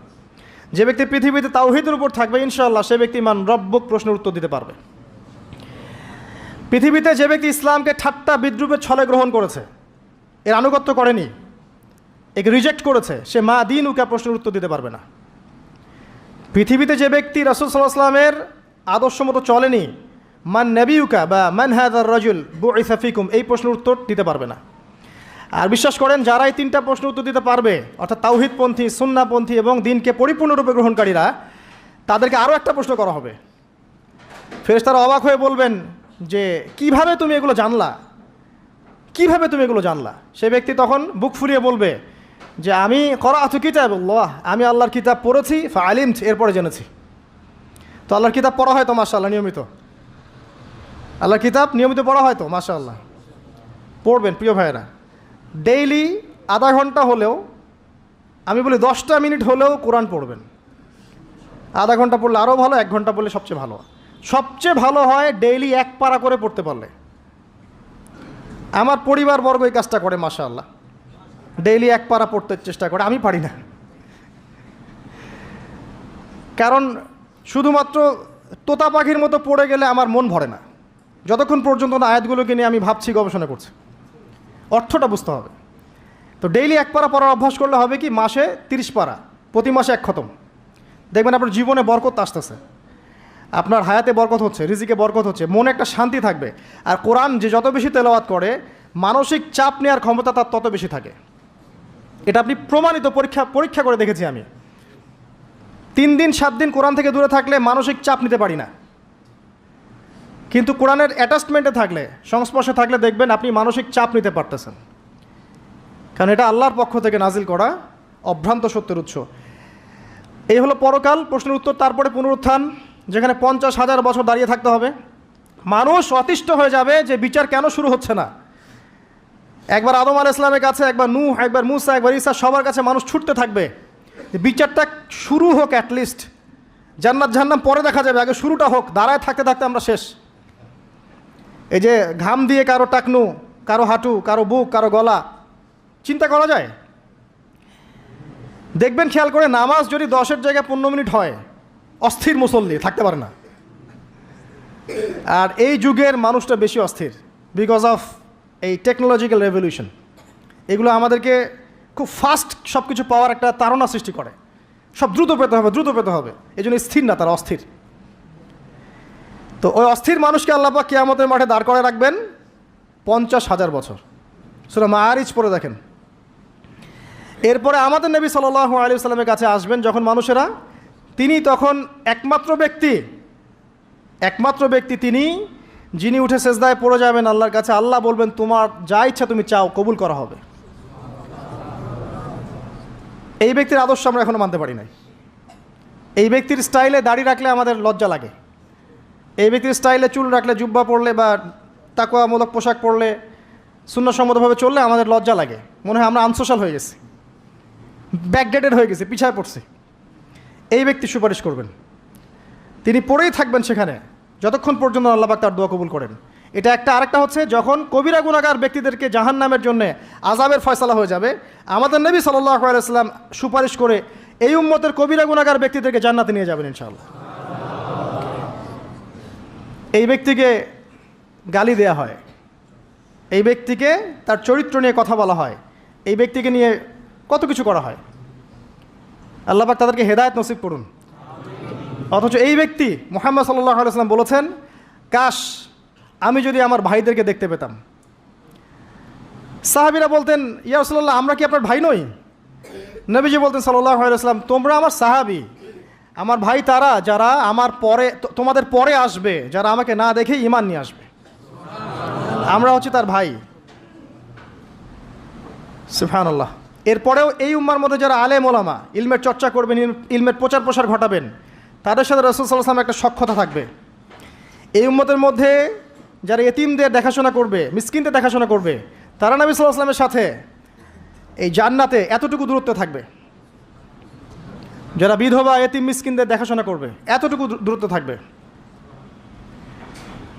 যে ব্যক্তি পৃথিবীতে তাওহীদের উপর থাকবে ইনশাআল্লাহ সে ব্যক্তি মান রব্বুক প্রশ্নের উত্তর দিতে পারবে। পৃথিবীতে যে ব্যক্তি ইসলামকে ঠাট্টা বিদ্রুপের ছলে গ্রহণ করেছে, এর আনুগত্য করেনি, একে রিজেক্ট করেছে, সে মা দিন উকা প্রশ্নের উত্তর দিতে পারবে না। পৃথিবীতে যে ব্যক্তি রাসূল সাল্লাল্লাহু আলাইহি ওয়াসাল্লামের আদর্শ মতো চলেনি, মান নবিয়ুকা বা মান হাযার রাজুল বুইসা ফিকুম, এই প্রশ্নের উত্তর দিতে পারবে না। আর বিশ্বাস করেন যারা এই তিনটা প্রশ্নের উত্তর দিতে পারবে, অর্থাৎ তাওহীদপন্থী, সুন্নাহপন্থী এবং দিনকে পরিপূর্ণরূপে গ্রহণকারীরা, তাদেরকে আরও একটা প্রশ্ন করা হবে। ফেরেশতারা অবাক হয়ে বলবেন যে কিভাবে তুমি এগুলো জানলা, কিভাবে তুমি এগুলো জানলা? সে ব্যক্তি তখন বুক ফুলিয়ে বলবে যে আমি করাআতু কিতাবাল্লাহ, আমি আল্লাহর কিতাব পড়েছি, ফাআলিমতু, এরপরে জেনেছি। তো আল্লাহর কিতাব পড়া হয় তো মাশাআল্লাহ নিয়মিত? আল্লাহর কিতাব নিয়মিত পড়া হয় তো মাশাআল্লাহ? পড়বেন প্রিয় ভাইয়েরা, ডেইলি আধা ঘন্টা হলেও, আমি বলি 10টা মিনিট হলেও কোরআন পড়বেন। আধা ঘন্টা পড়লে আরও ভালো, 1 ঘন্টা পড়লে সবচেয়ে ভালো। সবচেয়ে ভালো হয় ডেইলি 1 পারা করে পড়তে পারলে। আমার পরিবারবর্গ এই কাজটা করে মাশাআল্লাহ, ডেইলি 1 পারা পড়তে চেষ্টা করে, আমি পারি না। কারণ শুধুমাত্র তোতা পাখির মতো পড়ে গেলে আমার মন ভরে না, যতক্ষণ পর্যন্ত না আয়াতগুলোকে নিয়ে আমি ভাবছি, গবেষণা করছি, অর্থটা বুঝতে হবে। তো ডেইলি 1 পারা পড়ার অভ্যাস করলে হবে কি, মাসে 30 পারা, প্রতি মাসে 1 খতম। দেখবেন আপনার জীবনে বরকত আসতেছে, আপনার হায়াতে বরকত হচ্ছে, রিজিকে বরকত হচ্ছে, মনে একটা শান্তি থাকবে। আর কোরআন যে যত বেশি তেলাওয়াত করে মানসিক চাপ নেওয়ার ক্ষমতা তার তত বেশি থাকে। এটা আপনি প্রমাণিত, পরীক্ষা করে দেখেছি আমি। 3 দিন 7 দিন কোরআন থেকে দূরে থাকলে মানসিক চাপ নিতে পারি না, কিন্তু কোরআনের অ্যাটাচমেন্টে থাকলে, সংস্পর্শে থাকলে দেখবেন আপনি মানসিক চাপ নিতে পারতেছেন, কারণ এটা আল্লাহর পক্ষ থেকে নাজিল করা অভ্রান্ত সত্যের উৎস। এই হলো পরকাল, প্রশ্নের উত্তর। তারপরে পুনরুত্থান, যেখানে 50,000 বছর দাঁড়িয়ে থাকতে হবে। মানুষ অতিষ্ঠ হয়ে যাবে যে বিচার কেন শুরু হচ্ছে না। একবার আদম আলাইহিস সালামের কাছে, একবার নূহ, একবার মুসা, একবার ঈসা, সবার কাছে মানুষ ছুটতে থাকবে যে বিচারটা শুরু হোক। অ্যাটলিস্ট জান্নাত জাহান্নাম পরে দেখা যাবে, আগে শুরুটা হোক। দাঁড়ায় থাকতে থাকতে আমরা শেষ। এই যে ঘাম দিয়ে কারো টাকনু, কারো হাঁটু, কারো বুক, কারো গলা চিন্তা করা যায়? দেখবেন খেয়াল করে, নামাজ যদি 10-এর জায়গায় 15 মিনিট হয়, অস্থির মুসল্লি থাকতে পারে না। আর এই যুগের মানুষটা বেশি অস্থির বিকজ অফ এই টেকনোলজিক্যাল রেভলিউশন। এগুলো আমাদেরকে খুব ফাস্ট সব কিছু পাওয়ার একটা তাড়না সৃষ্টি করে। সব দ্রুত পেতে হবে, দ্রুত পেতে হবে, এই জন্য স্থির না, তারা অস্থির। তো ওই অস্থির মানুষকে আল্লাহ পাক কিয়ামতের মাঠে দাঁড় করে রাখবেন 50,000 বছর। সূরা মাআরিজ পড়ে দেখেন। এরপরে আমাদের নবী সাল্লাল্লাহু আলাইহি ওয়াসাল্লামের কাছে আসবেন যখন মানুষেরা, তিনি তখন একমাত্র ব্যক্তি তিনি, যিনি উঠে সেজদায় পড়ে যাবেন আল্লাহর কাছে। আল্লাহ বলবেন, তোমার যা ইচ্ছা তুমি চাও, কবুল করা হবে। এই ব্যক্তির আদর্শ আমরা এখনো মানতে পারি নাই। এই ব্যক্তির স্টাইলে দাড়ি রাখলে আমাদের লজ্জা লাগে। এই ব্যক্তির স্টাইলে চুল রাখলে, জুব্বা পরলে বা তাকওয়ামূলক পোশাক পরলে, সুন্নাহসম্মতভাবে চললে আমাদের লজ্জা লাগে। মনে হয় আমরা আনসোশ্যাল হয়ে গেছি, ব্যাকডেটেড হয়ে গেছি, পিছায় পড়ছি। এই ব্যক্তি সুপারিশ করবেন, তিনি পড়েই থাকবেন সেখানে যতক্ষণ পর্যন্ত আল্লাহ পাক তার দোয়া কবুল করেন। এটা একটা। আরেকটা হচ্ছে, যখন কবিরা গুনাহগার ব্যক্তিদেরকে জাহান্নামের জন্য আযাবের ফয়সালা হয়ে যাবে, আমাদের নবী সাল্লাল্লাহু আলাইহি ওয়াসাল্লাম সুপারিশ করে এই উম্মতের কবিরা গুনাহগার ব্যক্তিদেরকে জান্নাতে নিয়ে যাবেন ইনশাআল্লাহ। এই ব্যক্তিকে গালি দেয়া হয়, এই ব্যক্তিকে তার চরিত্র নিয়ে কথা বলা হয়, এই ব্যক্তিকে নিয়ে কত কিছু করা হয়। আল্লাহ পাক তাদেরকে হেদায়েত নসিব করুন। অথচ এই ব্যক্তি মুহাম্মদ সাল্লাল্লাহু আলাইহি ওয়াসাল্লাম বলেছেন, কাশ আমি যদি আমার ভাইদেরকে দেখতে পেতাম। সাহাবীরা বলতেন, ইয়া রাসূলুল্লাহ, আমরা কি আপনার ভাই নই? নবীজি বলতেন সাল্লাল্লাহু আলাইহি ওয়াসাল্লাম, তোমরা আমার সাহাবী, আমার ভাই তারা যারা আমার পরে, তোমাদের পরে আসবে, যারা আমাকে না দেখে ঈমান নিয়ে আসবে। আমরা হচ্ছে তার ভাই। সুবহানাল্লাহ। এরপরেও এই উম্মার মধ্যে যারা আলেম ওলামা, ইলমের চর্চা করবেন, ইলমের প্রচার প্রসার ঘটাবেন, তাদের সাথে রাসূল সাল্লাল্লাহু আলাইহি ওয়াসাল্লাম একটা সখ্যতা থাকবে। এই উম্মতের মধ্যে যারা এতিমদের দেখাশোনা করবে, মিসকিনদের দেখাশোনা করবে, তারা নবী সাল্লাল্লাহু আলাইহি ওয়াসাল্লামের সাথে এই জান্নাতে এতটুকু দূরত্বে থাকবে। যারা বিধবা, এতিম, মিসকিনদের দেখাশোনা করবে, এতটুকু দূরত্ব থাকবে।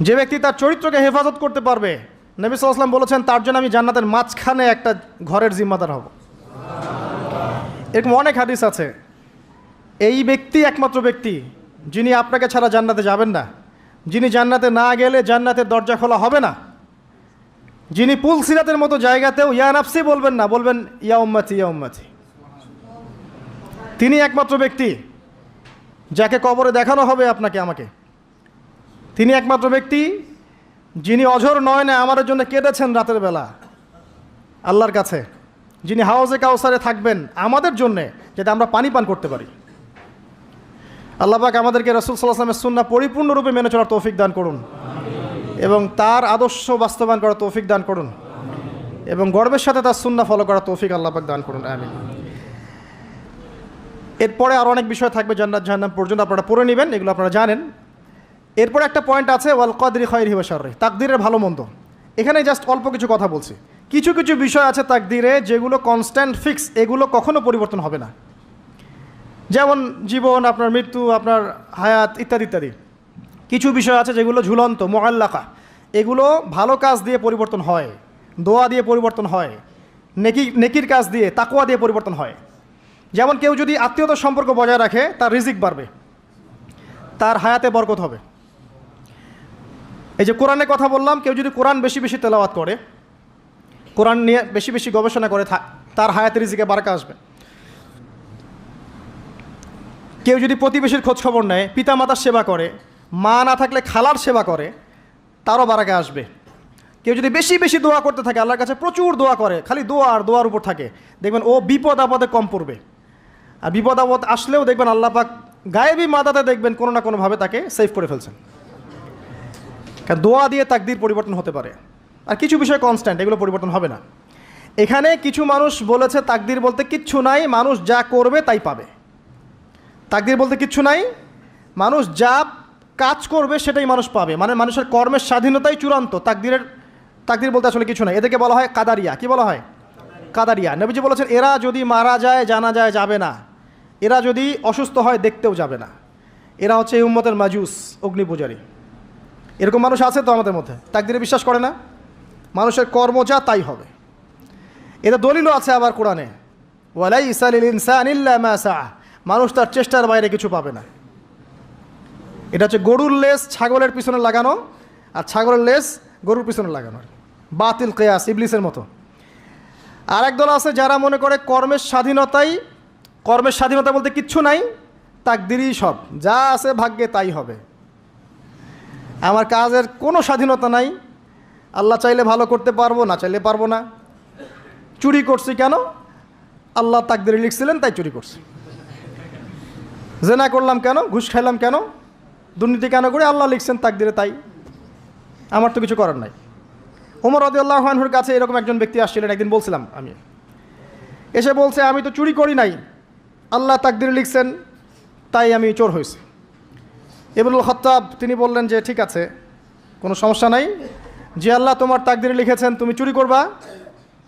যে ব্যক্তি তার চরিত্রকে হেফাজত করতে পারবে, নবী সাল্লাল্লাহু আলাইহি ওয়াসাল্লাম বলেছেন, তার জন্য আমি জান্নাতের মাঝখানে একটা ঘরের জিম্মাদার হব। এরকম অনেক হাদিস আছে। এই ব্যক্তি একমাত্র ব্যক্তি যিনি আপনাকে ছাড়া জান্নাতে যাবেন না, যিনি জান্নাতে না গেলে জান্নাতের দরজা খোলা হবে না, যিনি পুল সিরাতের মতো জায়গাতেও ইয়া নাফসি বলবেন না, বলবেন ইয়া উম্মতি, ইয়া উম্মতি। তিনি একমাত্র ব্যক্তি যাকে কবরে দেখানো হবে আপনাকে, আমাকে। তিনি একমাত্র ব্যক্তি যিনি অঝর নয়নে আমাদের জন্য কেঁদেছেন রাতের বেলা আল্লাহর কাছে, যিনি হাউজে কাউসারে থাকবেন আমাদের জন্যে, যাতে আমরা পানি পান করতে পারি। আল্লাহ পাক আমাদেরকে রাসূল সাল্লাল্লাহু আলাইহি ওয়াসাল্লামের সুন্নাহ পরিপূর্ণরূপে মেনে চলার তৌফিক দান করুন এবং তার আদর্শ বাস্তবায়ন করার তৌফিক দান করুন এবং গর্বের সাথে তার সুন্নাহ ফলো করার তৌফিক আল্লাহ পাক দান করুন। আমিন। এরপরে আরও অনেক বিষয় থাকবে জান্নাত জাহান্নাম পর্যন্ত, আপনারা পড়ে নেবেন, এগুলো আপনারা জানেন। এরপরে একটা পয়েন্ট আছে, ওয়াল কদরি খায়রিহি ওয়া শাররিহি, তাকদীরের ভালো মন্দ। এখানে জাস্ট অল্প কিছু কথা বলছি। কিছু কিছু বিষয় আছে তাকদীরে যেগুলো কনস্ট্যান্ট ফিক্স, এগুলো কখনো পরিবর্তন হবে না। যেমন জীবন, আপনার মৃত্যু, আপনার হায়াত ইত্যাদি ইত্যাদি। কিছু বিষয় আছে যেগুলো ঝুলন্ত, মুআল্লাকা, এগুলো ভালো কাজ দিয়ে পরিবর্তন হয়, দোয়া দিয়ে পরিবর্তন হয়, নেকির কাজ দিয়ে, তাকওয়া দিয়ে পরিবর্তন হয়। যেমন কেউ যদি আত্মীয়তার সম্পর্ক বজায় রাখে, তার রিজিক বাড়বে, তার হায়াতে বরকত হবে। এই যে কোরআনের কথা বললাম, কেউ যদি কোরআন বেশি বেশি তেলাওয়াত করে, কোরআন নিয়ে বেশি বেশি গবেষণা করে, তার হায়াতে রিজিকে বারাকা আসবে। কেউ যদি প্রতিবেশীর খোঁজ খবর নেয়, পিতামাতার সেবা করে, মা না থাকলে খালার সেবা করে, তারও বারাকা আসবে। কেউ যদি বেশি বেশি দোয়া করতে থাকে, আল্লাহর কাছে প্রচুর দোয়া করে, খালি দোয়া আর দোয়ার উপর থাকে, দেখবেন ও বিপদ আপদে কম পড়বে। আর বিপদ আপদ আসলেও দেখবেন আল্লাহ পাক গায়েবী মাদাতে দেখবেন কোনো না কোনোভাবে তাকে সেভ করে ফেলছেন। কারণ দোয়া দিয়ে তাকদীর পরিবর্তন হতে পারে। আর কিছু বিষয় কনস্ট্যান্ট, এগুলো পরিবর্তন হবে না। এখানে কিছু মানুষ বলেছে তাকদীর বলতে কিচ্ছু নাই, মানুষ যা করবে তাই পাবে। তাকদীর বলতে কিচ্ছু নাই, মানুষ যা কাজ করবে সেটাই মানুষ পাবে, মানে মানুষের কর্মের স্বাধীনতাই চূড়ান্ত। তাকদির বলতে আসলে কিছু নাই। এদেরকে বলা হয় কাদারিয়া। কি বলা হয়? কাদারিয়া। নবীজি বলেছেন এরা যদি মারা যায় জানা যায় যাবে না, এরা যদি অসুস্থ হয় দেখতেও যাবে না, এরা হচ্ছে এই উম্মতের মাজুস, অগ্নি পূজারী। এরকম মানুষ আছে তো আমাদের মধ্যে, তাকদিরে বিশ্বাস করে না। মানুষের কর্ম যা তাই হবে। এটা দলিলও আছে আবার কোরআনে, ওয়ালাইসা লিল ইনসানি ইল্লা মা সাআ, মানুষ তার চেষ্টার বাইরে কিছু পাবে না। এটা হচ্ছে গরুর লেজ ছাগলের পিছনে লাগানো, আর ছাগলের লেজ গরুর পিছনে লাগানো, বাতিল কিয়াস, ইবলিসের মতো। আর একদল আছে যারা মনে করে কর্মের স্বাধীনতা বলতে কিচ্ছু নাই, তাকদিরই সব, যা আছে ভাগ্যে তাই হবে। আমার কাজের কোনো স্বাধীনতা নাই, আল্লাহ চাইলে ভালো করতে পারবো, না চাইলে পারবো না। চুরি করছি কেন? আল্লাহ তাকদিরে লিখছিলেন তাই চুরি করছি। জেনা করলাম কেন? ঘুষ খাইলাম কেন? দুর্নীতি কেন করে? আল্লাহ লিখছেন তাকদিরে তাই, আমার তো কিছু করার নাই। ওমর রাদিয়াল্লাহু আনহুর কাছে এরকম একজন ব্যক্তি আসছিলেন, একদিন বলছিলাম আমি, এসে বলছে আমি তো চুরি করি নাই, আল্লাহ তাকদিরে লিখছেন তাই আমি চোর হয়েছি। ইবনুল খাত্তাব তিনি বললেন যে ঠিক আছে, কোনো সমস্যা নাই, যে আল্লাহ তোমার তাকদিরে লিখেছেন তুমি চুরি করবা,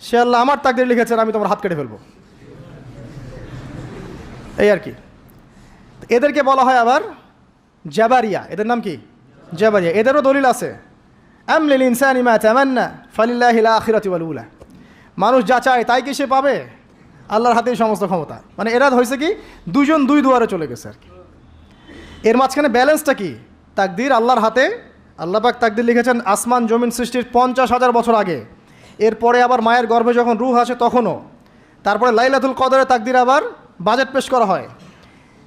সে আল্লাহ আমার তাকদিরে লিখেছেন আমি তোমার হাত কেটে ফেলবো, এই আর কি। এদেরকে বলা হয় আবার জাবারিয়া। এদের নাম কি? জাবারিয়া। এদেরও দলিল আছে, আম লিল ইনসানি মা তামান্না ফালিল্লাহিল আখিরাতু ওয়াল উলা, মানুষ যা চায় তাই কি সে পাবে? আল্লাহর হাতেই সমস্ত ক্ষমতা। মানে এরা হয়েছে কি দুইজন দুই দুয়ারে চলে গেছে আর কি। এর মাঝখানে ব্যালেন্সটা কি? তাকদির আল্লাহর হাতে। আল্লাহ পাক তাকদির লিখেছেন আসমান জমিন সৃষ্টির 50,000 বছর আগে, এরপরে আবার মায়ের গর্ভে যখন রূহ আসে তখনও, তারপরে লাইলাতুল কদরে তাকদির আবার বাজেট পেশ করা হয়।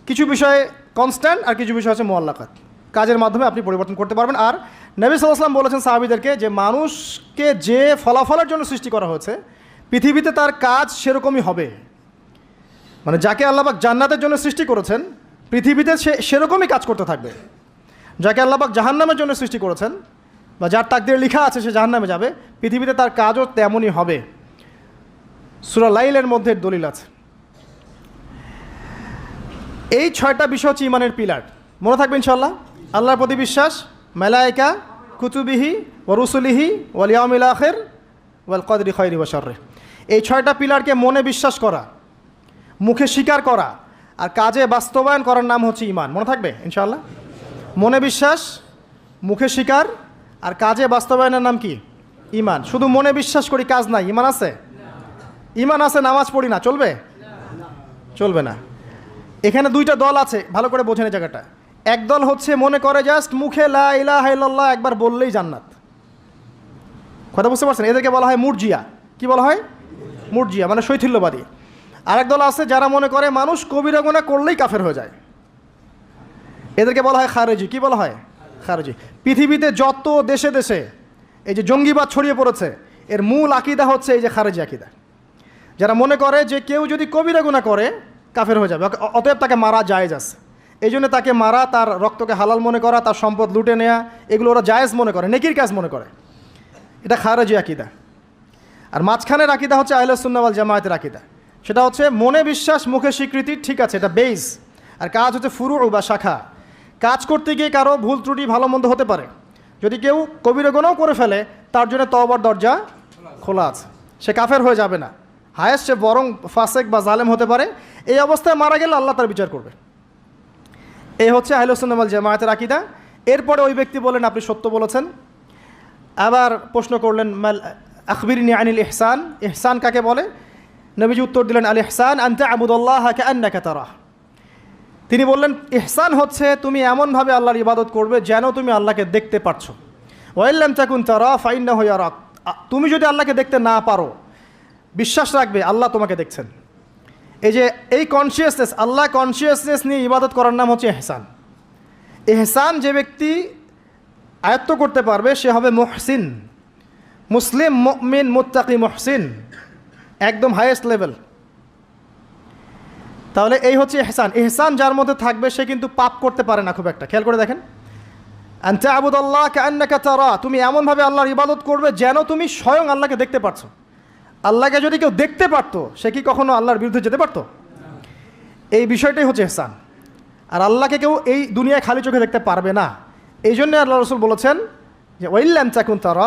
কিছু বিষয়ে কনস্ট্যান্ট আর কিছু বিষয় হচ্ছে মুআল্লাকাত, কাজের মাধ্যমে আপনি পরিবর্তন করতে পারবেন। আর নবী সাল্লাল্লাহু আলাইহি ওয়াসাল্লাম বলেছেন সাহাবীদেরকে যে মানুষকে যে ফলাফলের জন্য সৃষ্টি করা হয়েছে পৃথিবীতে তার কাজ সেরকমই হবে। মানে যাকে আল্লাহ পাক জান্নাতের জন্য সৃষ্টি করেছেন পৃথিবীতে সে সেরকমই কাজ করতে থাকবে। যাকে আল্লাহ পাক জাহান্নামের জন্য সৃষ্টি করেছেন বা যার তাকদিরে লেখা আছে সে জাহান্নামে যাবে, পৃথিবীতে তার কাজও তেমনই হবে। সূরা লাইলের মধ্যে দলিল আছে। এই 6টা বিষয় হচ্ছে ইমানের পিলার, মনে থাকবে ইনশাআল্লাহ। আল্লাহর প্রতি বিশ্বাস, মালায়েকা, কুতুবিহি ওয়া রুসুলিহি ওয়াল ইয়াউমিল আখির ওয়াল কদরি খায়রি ওয়া শাররি। এই 6টা পিলারকে মনে বিশ্বাস করা, মুখে স্বীকার করা আর কাজে বাস্তবায়ন করার নাম হচ্ছে ইমান। মনে থাকবে ইনশাআল্লাহ। মনে বিশ্বাস, মুখে স্বীকার আর কাজে বাস্তবায়নের নাম কি? ইমান। শুধু মনে বিশ্বাস করি কাজ নাই, ইমান আছে? ইমান আছে, নামাজ পড়ি না, চলবে? চলবে না। এখানে 2টা দল আছে, ভালো করে বোঝেন এই জায়গাটা। একদল হচ্ছে মনে করে জাস্ট মুখে লা ইলাহা ইল্লাল্লাহ একবার বললেই জান্নাত। কথা বুঝতে পারছেন? এদেরকে বলা হয় মুরজিয়া। কি বলা হয়? মুরজিয়া, মানে শৈথিল্যবাদী। আরেক দল আছে যারা মনে করে মানুষ কবিরা গুনাহ করলেই কাফের হয়ে যায়, এদেরকে বলা হয় খারেজি। কি বলা হয়? খারেজি। পৃথিবীতে যত দেশে দেশে এই যে জঙ্গিবাদ ছড়িয়ে পড়েছে এর মূল আকীদা হচ্ছে এই যে খারেজি আকীদা, যারা মনে করে যে কেউ যদি কবিরা গুনাহ করে কাফের হয়ে যাবে, অতএব তাকে মারা জায়েজ আছে। এই জন্য তাকে মারা, তার রক্তকে হালাল মনে করা, তার সম্পদ লুটে নেওয়া, এগুলো ওরা জায়েজ মনে করে, নেকির কাজ মনে করে। এটা খারেজি আকীদা। আর মাঝখানের আকীদা হচ্ছে আহলে সুন্নাহ ওয়াল জামায়াতের আকীদা। সেটা হচ্ছে মনে বিশ্বাস, মুখে স্বীকৃতি, ঠিক আছে, এটা বেস, আর কাজ হচ্ছে ফুরু বা শাখা। কাজ করতে গিয়ে কারো ভুল ত্রুটি ভালো মন্দ হতে পারে, যদি কেউ কবিরা গুনাহ করে ফেলে তার জন্য তওবার দরজা খোলা আছে, সে কাফের হয়ে যাবে না, হায়েস্ট সে বরং ফাসেক বা জালেম হতে পারে। এই অবস্থায় মারা গেলে আল্লাহ তার বিচার করবে। এই হচ্ছে আহলে সুন্নাহ ওয়াল জামায়াতের আকীদা। এরপরে ওই ব্যক্তি বলেন আপনি সত্য বলেছেন। আবার প্রশ্ন করলেন মাল আখবিরনি আনিল ইহসান, ইহসান কাকে বলে? নবীজি উত্তর দিলেন আল ইহসান আন তা'বুদাল্লাহা কাআন্নাকা তারাহ। তিনি বললেন ইহসান হচ্ছে তুমি এমনভাবে আল্লাহর ইবাদত করবে যেন তুমি আল্লাহকে দেখতে পারছো। ওয়া ইল্লাম তাকুন তারা ফাইন্নাহু ইয়ারাক, তুমি যদি আল্লাহকে দেখতে না পারো বিশ্বাস রাখবে আল্লাহ তোমাকে দেখছেন। এই যে এই কনসিয়াসনেস, আল্লাহ কনসিয়াসনেস নিয়ে ইবাদত করার নাম হচ্ছে ইহসান। ইহসান যে ব্যক্তি আয়ত্ত করতে পারবে সে হবে মুহসিন, মুসলিম, মুমিন, মুত্তাকি, মুহসিন, একদম হাইয়েস্ট লেভেল। তাহলে এই হচ্ছে ইহসান। ইহসান যার মধ্যে থাকবে সে কিন্তু পাপ করতে পারে না খুব একটা। খেয়াল করে দেখেন, আন তা'বুদাল্লাহা কাআন্নাকা তারা, তুমি এমনভাবে আল্লাহর ইবাদত করবে যেন তুমি স্বয়ং আল্লাহকে দেখতে পারছো। আল্লাহকে যদি কেউ দেখতে পারতো সে কি কখনো আল্লাহর বিরুদ্ধে যেতে পারতো? এই বিষয়টাই হচ্ছে ইহসান। আর আল্লাহকে কেউ এই দুনিয়ায় খালি চোখে দেখতে পারবে না, এই জন্য আল্লাহ রসুল বলেছেন যে ওয়াইল্লাম তাকুন তারা,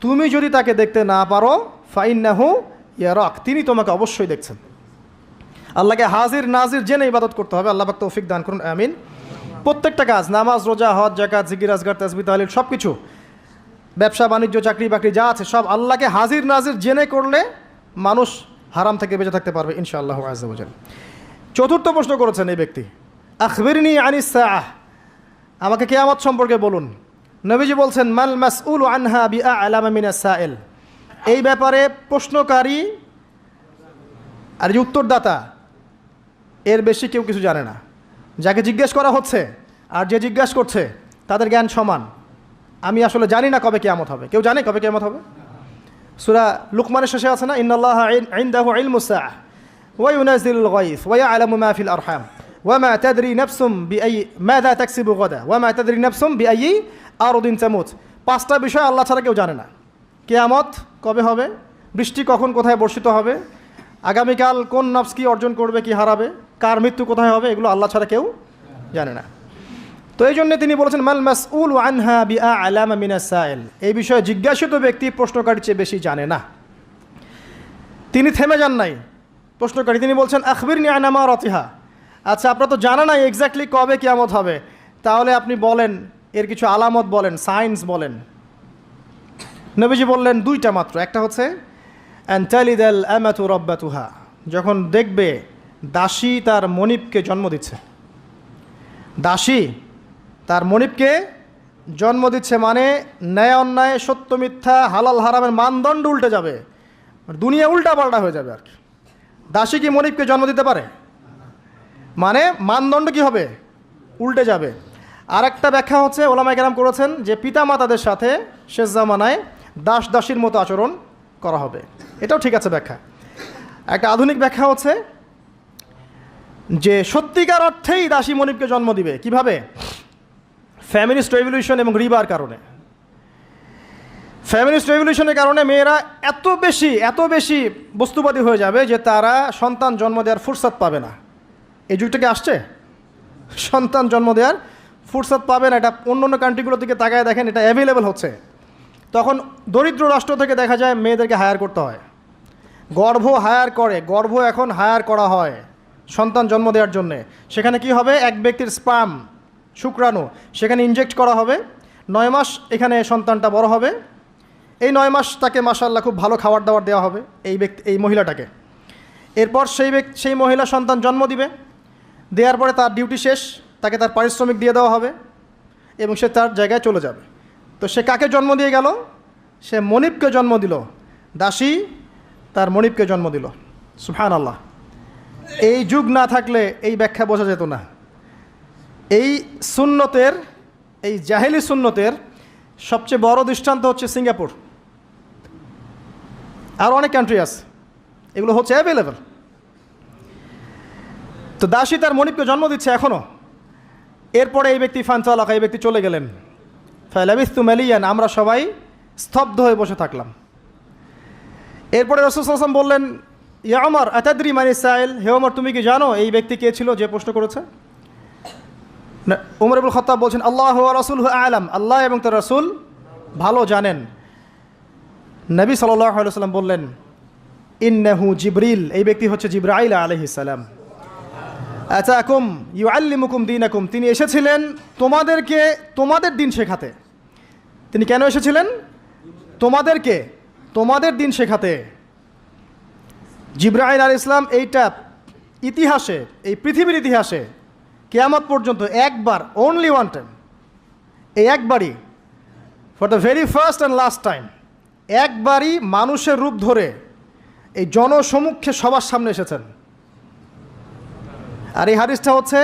তুমি যদি তাকে দেখতে না পারো ফাইন্নাহু ইয়ারাক, তিনি তোমাকে অবশ্যই দেখছেন। আল্লাহকে হাজির নাজির জেনে ইবাদত করতে হবে। আল্লাহ পাক তৌফিক দান করুন, আমিন। প্রত্যেকটা কাজ, নামাজ, রোজা, হজ, যাকাত, জিকির, আজকার, তাসবিহ, তাহলিল, সব কিছু, ব্যবসা বাণিজ্য, চাকরি বাকরি যা আছে সব আল্লাহকে হাজির নাজির জেনে করলে মানুষ হারাম থেকে বেঁচে থাকতে পারবে ইনশাআল্লাহু আযজা ওয়া জাল। চতুর্থ প্রশ্ন করেছেন এই ব্যক্তি, আখবিরনি আনিস সাআহ, আমাকে কিয়ামত সম্পর্কে বলুন। নবীজি বলছেন মাল মাসউলু আনহা বিআ'লামা মিনাস সাইল, এই ব্যাপারে প্রশ্নকারী আর যে উত্তরদাতা এর বেশি কেউ কিছু জানে না। যাকে জিজ্ঞেস করা হচ্ছে আর যে জিজ্ঞাসা করছে তাদের জ্ঞান সমান। আমি আসলে জানি না কবে কিয়ামত হবে। কেউ জানে কবে কিয়ামত হবে? সূরা লুকমানের শেষে আছে না, ইন্নাল্লাহা ইনদাহু ইলমুস সাআহ ওয়া ইউনাজ্জিলুল গায়থ ওয়া ইয়ালামু মা ফিল আরহাম ওয়া মা তাদরি নাফসুম বিআইয়ি মাযা তাকসিবু গাদা ওয়া মা তাদরি নাফসুম বিআইয়ি আরদিন তামুত। পাঁচটা বিষয় আল্লাহ ছাড়া কেউ জানে না। কিয়ামত কবে হবে, বৃষ্টি কখন কোথায় বর্ষিত হবে, আগামীকাল কোন নফস কি অর্জন করবে কি হারাবে, কার মৃত্যু কোথায় হবে, এগুলো আল্লাহ ছাড়া কেউ জানে না। তো এই জন্য তিনি বলেছেন মাল মাসউলু আনহা বিআ'লামা মিনাস সাইল, এই বিষয়ে জিজ্ঞাসিত ব্যক্তি প্রশ্নকারীর চেয়ে বেশি জানে না। তিনি থেমে যান নাই প্রশ্নকারী, তিনি বলছেন আখবিরনি আন আমারাতিহা, আচ্ছা আপনার তো জানা নাই এক্স্যাক্টলি কবে কিয়ামত হবে, তাহলে আপনি বলেন এর কিছু আলামত বলেন, সাইন্স বলেন। নবীজি বললেন দুইটা মাত্র। একটা হচ্ছে আন তালিদাল আমাতু রাব্বাতুহা, যখন দেখবে দাসী তার মনিবকে জন্ম দিচ্ছে। দাসী তার মনিবকে জন্ম দিচ্ছে মানে ন্যায় অন্যায়, সত্য মিথ্যা, হালাল হারামের মানদণ্ড উল্টে যাবে, দুনিয়া উল্টা পাল্টা হয়ে যাবে আর কি। দাসী কি মনিবকে জন্ম দিতে পারে? মানে মানদণ্ড কি হবে? উল্টে যাবে। আর একটা ব্যাখ্যা হচ্ছে ওলামায়ে কেরাম করেছেন যে পিতামাতাদের সাথে শেষ জামানায় দাস দাসীর মতো আচরণ করা হবে। এটাও ঠিক আছে ব্যাখ্যা। একটা আধুনিক ব্যাখ্যা হচ্ছে যে সত্যিকার অর্থেই দাসী মনিবকে জন্ম দিবে। কিভাবে? ফ্যামিলিস্ট রেভলিউশন এবং রিবার কারণে। ফ্যামিলিস্ট রেভলিউশনের কারণে মেয়েরা এত বেশি বস্তুবাদী হয়ে যাবে যে তারা সন্তান জন্ম দেওয়ার ফুরসত পাবে না। এই যুগটা কি আসছে? সন্তান জন্ম দেওয়ার ফুরসত পাবে না। এটা অন্য অন্য কান্ট্রিগুলোর দিকে তাকায় দেখেন, এটা অ্যাভেলেবেল হচ্ছে। তখন দরিদ্র রাষ্ট্র থেকে দেখা যায় মেয়েদেরকে হায়ার করতে হয়, গর্ভ হায়ার করে, গর্ভ এখন হায়ার করা হয় সন্তান জন্ম দেওয়ার জন্যে। সেখানে কি হবে? এক ব্যক্তির স্পার্ম, শুক্রাণু সেখানে ইনজেক্ট করা হবে। 9 মাস এখানে সন্তানটা বড় হবে। এই 9 মাস তাকে মাশাআল্লাহ খুব ভালো খাবার দাবার দেওয়া হবে এই মহিলাটাকে। এরপর সেই মহিলা সন্তান জন্ম দিবে। দেওয়ার পরে তার ডিউটি শেষ, তাকে তার পারিশ্রমিক দিয়ে দেওয়া হবে এবং সে তার জায়গায় চলে যাবে। তো সে কাকে জন্ম দিয়ে গেল? সে মনিবকে জন্ম দিল। দাসী তার মনিবকে জন্ম দিল। সুবহানাল্লাহ। এই যুগ না থাকলে এই ব্যাখ্যা বোঝা যেত না। এই সুন্নতের, এই জাহেলি সুন্নতের সবচেয়ে বড় দৃষ্টান্ত হচ্ছে সিঙ্গাপুর। আর অনেক কান্ট্রি আছে, এগুলো হচ্ছে অ্যাভেলেবেল। তো দাসী তার মনিবকে জন্ম দিচ্ছে এখনও। এরপরে এই ব্যক্তি ফানতালাকা, এই ব্যক্তি চলে গেলেন। ফালাবিস্তু মালিয়ান, আমরা সবাই স্তব্ধ হয়ে বসে থাকলাম। এরপরে রাসূল সাল্লাল্লাহু আলাইহি ওয়াসাল্লাম বললেন ইয়া ওমর আতাদরি মানিস সাইল, হে ওমর তুমি কি জানো এই ব্যক্তি কে ছিল যে প্রশ্ন করেছে? ওমর ইবনুল খাত্তাব বলছেন আল্লাহু ওয়া রাসূলুহু আ'লাম, আল্লাহ এবং তার রাসূল ভালো জানেন। নবী সাল্লাল্লাহু আলাইহি ওয়াসাল্লাম বললেন ইন্নাহু জিবরিল, এই ব্যক্তি হচ্ছে জিবরাইল আলাইহিস সালাম। আতাকুম ইউআল্লিমুকুম দীনাকুম, তিনি এসেছিলেন তোমাদেরকে তোমাদের দিন শেখাতে। তিনি কেন এসেছিলেন? তোমাদের দিন শেখাতে। জিবরাইল আলাইহিস সালাম এইটা ইতিহাসে, এই পৃথিবীর ইতিহাসে কিয়ামত পর্যন্ত একবার, অনলি ওয়ান টাইম, এই একবারই, for the very first and last time, একবারই মানুষের রূপ ধরে এই জনসমক্ষে সবার সামনে এসেছেন। আর এই হাদিসটা হচ্ছে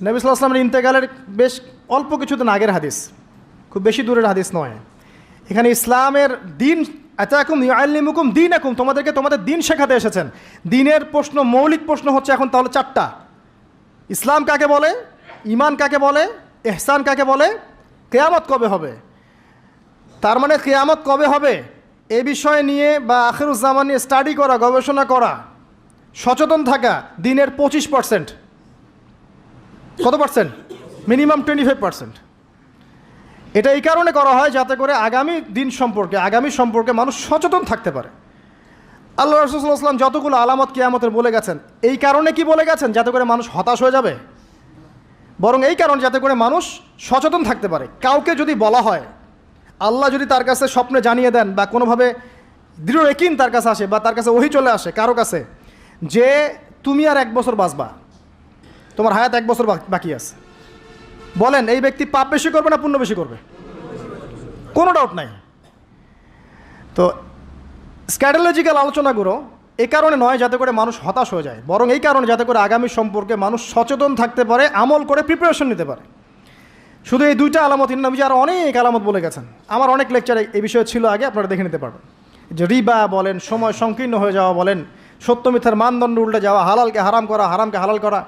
নবী সাল্লাল্লাহু আলাইহি ওয়াসাল্লামের ইন্তেকালের বেশ অল্প কিছুদিন আগের হাদিস, খুব বেশি দূরের হাদিস নয়। এখানে ইসলামের দিন, আতাকুম ইউআল্লিমুকুম দীনাকুম, তোমাদেরকে তোমাদের দিন শেখাতে এসেছেন। দিনের প্রশ্ন, মৌলিক প্রশ্ন হচ্ছে এখন তাহলে 4টা। ইসলাম কাকে বলে, ঈমান কাকে বলে, ইহসান কাকে বলে, কিয়ামত কবে হবে। তার মানে কিয়ামত কবে হবে এ বিষয় নিয়ে বা আখিরুজ্জামান নিয়ে স্টাডি করা, গবেষণা করা, সচেতন থাকা দিনের 25%। কত পার্সেন্ট? মিনিমাম 25%। এটা এই কারণে করা হয় যাতে করে আগামী দিন সম্পর্কে, আগামী সম্পর্কে মানুষ সচেতন থাকতে পারে। আল্লাহ রাসূল সাল্লাল্লাহু আলাইহি ওয়াসাল্লাম যতগুলো আলামত কিয়ামতের বলে গেছেন, এই কারণে কি বলে গেছেন? যাতে করে মানুষ হতাশ হয়ে যাবে, বরং এই কারণে যাতে করে মানুষ সচেতন থাকতে পারে। কাউকে যদি বলা হয়, আল্লাহ যদি তার কাছে স্বপ্নে জানিয়ে দেন বা কোনোভাবে দৃঢ় ইয়াকিন তার কাছে আসে বা তার কাছে ওহী চলে আসে কারো কাছে যে তুমি আর 1 বছর বাঁচবা, তোমার হায়াত 1 বছর বাকি আছে, বলেন এই ব্যক্তি পাপ বেশি করবে না পুণ্য বেশি করবে? কোনো ডাউট নাই। তো স্ক্যাটোলজিক্যাল আলোচনাগুলো এই কারণে নয় যাতে করে মানুষ হতাশ হয়ে যায়, বরং এই কারণে যাতে করে আগামী সম্পর্কে মানুষ সচেতন থাকতে পারে, আমল করে প্রিপারেশন নিতে পারে। শুধু এই 2টা আলামত নবীজি আরও অনেক আলামত বলে গেছেন। আমার অনেক লেকচার এই বিষয়ে ছিল আগে, আপনারা দেখে নিতে পারবেন। যে রিবা বলেন, সময় সংকীর্ণ হয়ে যাওয়া বলেন, সত্য মিথ্যার মানদণ্ড উল্টে যাওয়া, হালালকে হারাম করা, হারামকে হালাল করা,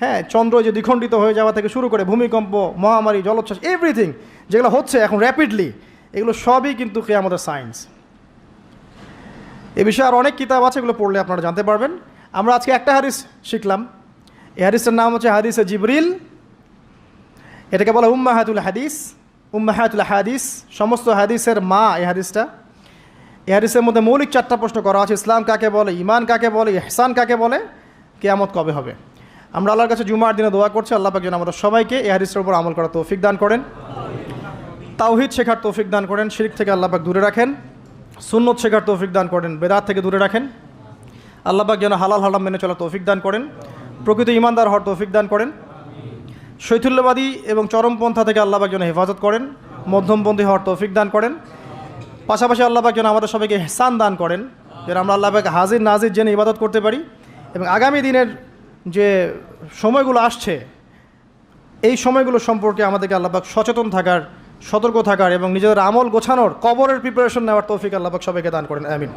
হ্যাঁ, চন্দ্র যে দ্বিখণ্ডিত হয়ে যাওয়া থেকে শুরু করে ভূমিকম্প, মহামারী, জলোচ্ছ্বাস, এভরিথিং যেগুলো হচ্ছে এখন র্যাপিডলি, এগুলো সবই কিন্তু কিয়ামতের সায়েন্স। এ বিষয়ে আর অনেক কিতাব আছে, এগুলো পড়লে আপনারা জানতে পারবেন। আমরা আজকে একটা হাদিস শিখলাম। এই হাদিসের নাম হচ্ছে হাদিসে জিবরিল। এটাকে বলা উম্মাহাতুল হাদিস, উম্মাহাতুল হাদিস, সমস্ত হাদিসের মা এই হাদিসটা। এই হাদিসের মধ্যে মৌলিক 4টা প্রশ্ন করা আছে: ইসলাম কাকে বলে, ঈমান কাকে বলে, ইহসান কাকে বলে, কিয়ামত কবে হবে। আমরা আল্লাহর কাছে জুমার দিনে দোয়া করছি আল্লাহ পাক যেন আমাদের সবাইকে এই হাদিসের উপর আমল করার তৌফিক দান করেন, তাওহীদ শেখার তৌফিক দান করেন, শিরক থেকে আল্লাহ পাক দূরে রাখেন, সুন্নত শেখার তৌফিক দান করেন, বেদাত থেকে দূরে রাখেন। আল্লাহ পাক যেন হালাল হারাম মেনে চলার তৌফিক দান করেন, প্রকৃত ঈমানদার হওয়ার তৌফিক দান করেন, শৈথিল্যবাদী এবং চরমপন্থা থেকে আল্লাহ পাক যেন হেফাজত করেন, মধ্যমপন্থী হওয়ার তৌফিক দান করেন। পাশাপাশি আল্লাহ পাক যেন আমাদের সবাইকে ইহসান দান করেন, যেন আমরা আল্লাহ পাক হাজির নাজির জেনে ইবাদত করতে পারি। এবং আগামী দিনের যে সময়গুলো আসছে, এই সময়গুলো সম্পর্কে আমাদেরকে আল্লাহ পাক সচেতন থাকার, সতর্ক থাকার এবং নিজেদের আমল গোছানোর, কবরের প্রিপারেশন নেওয়ার তৌফিক আল্লাহ পাক সবাইকে দান করেন। আমিন।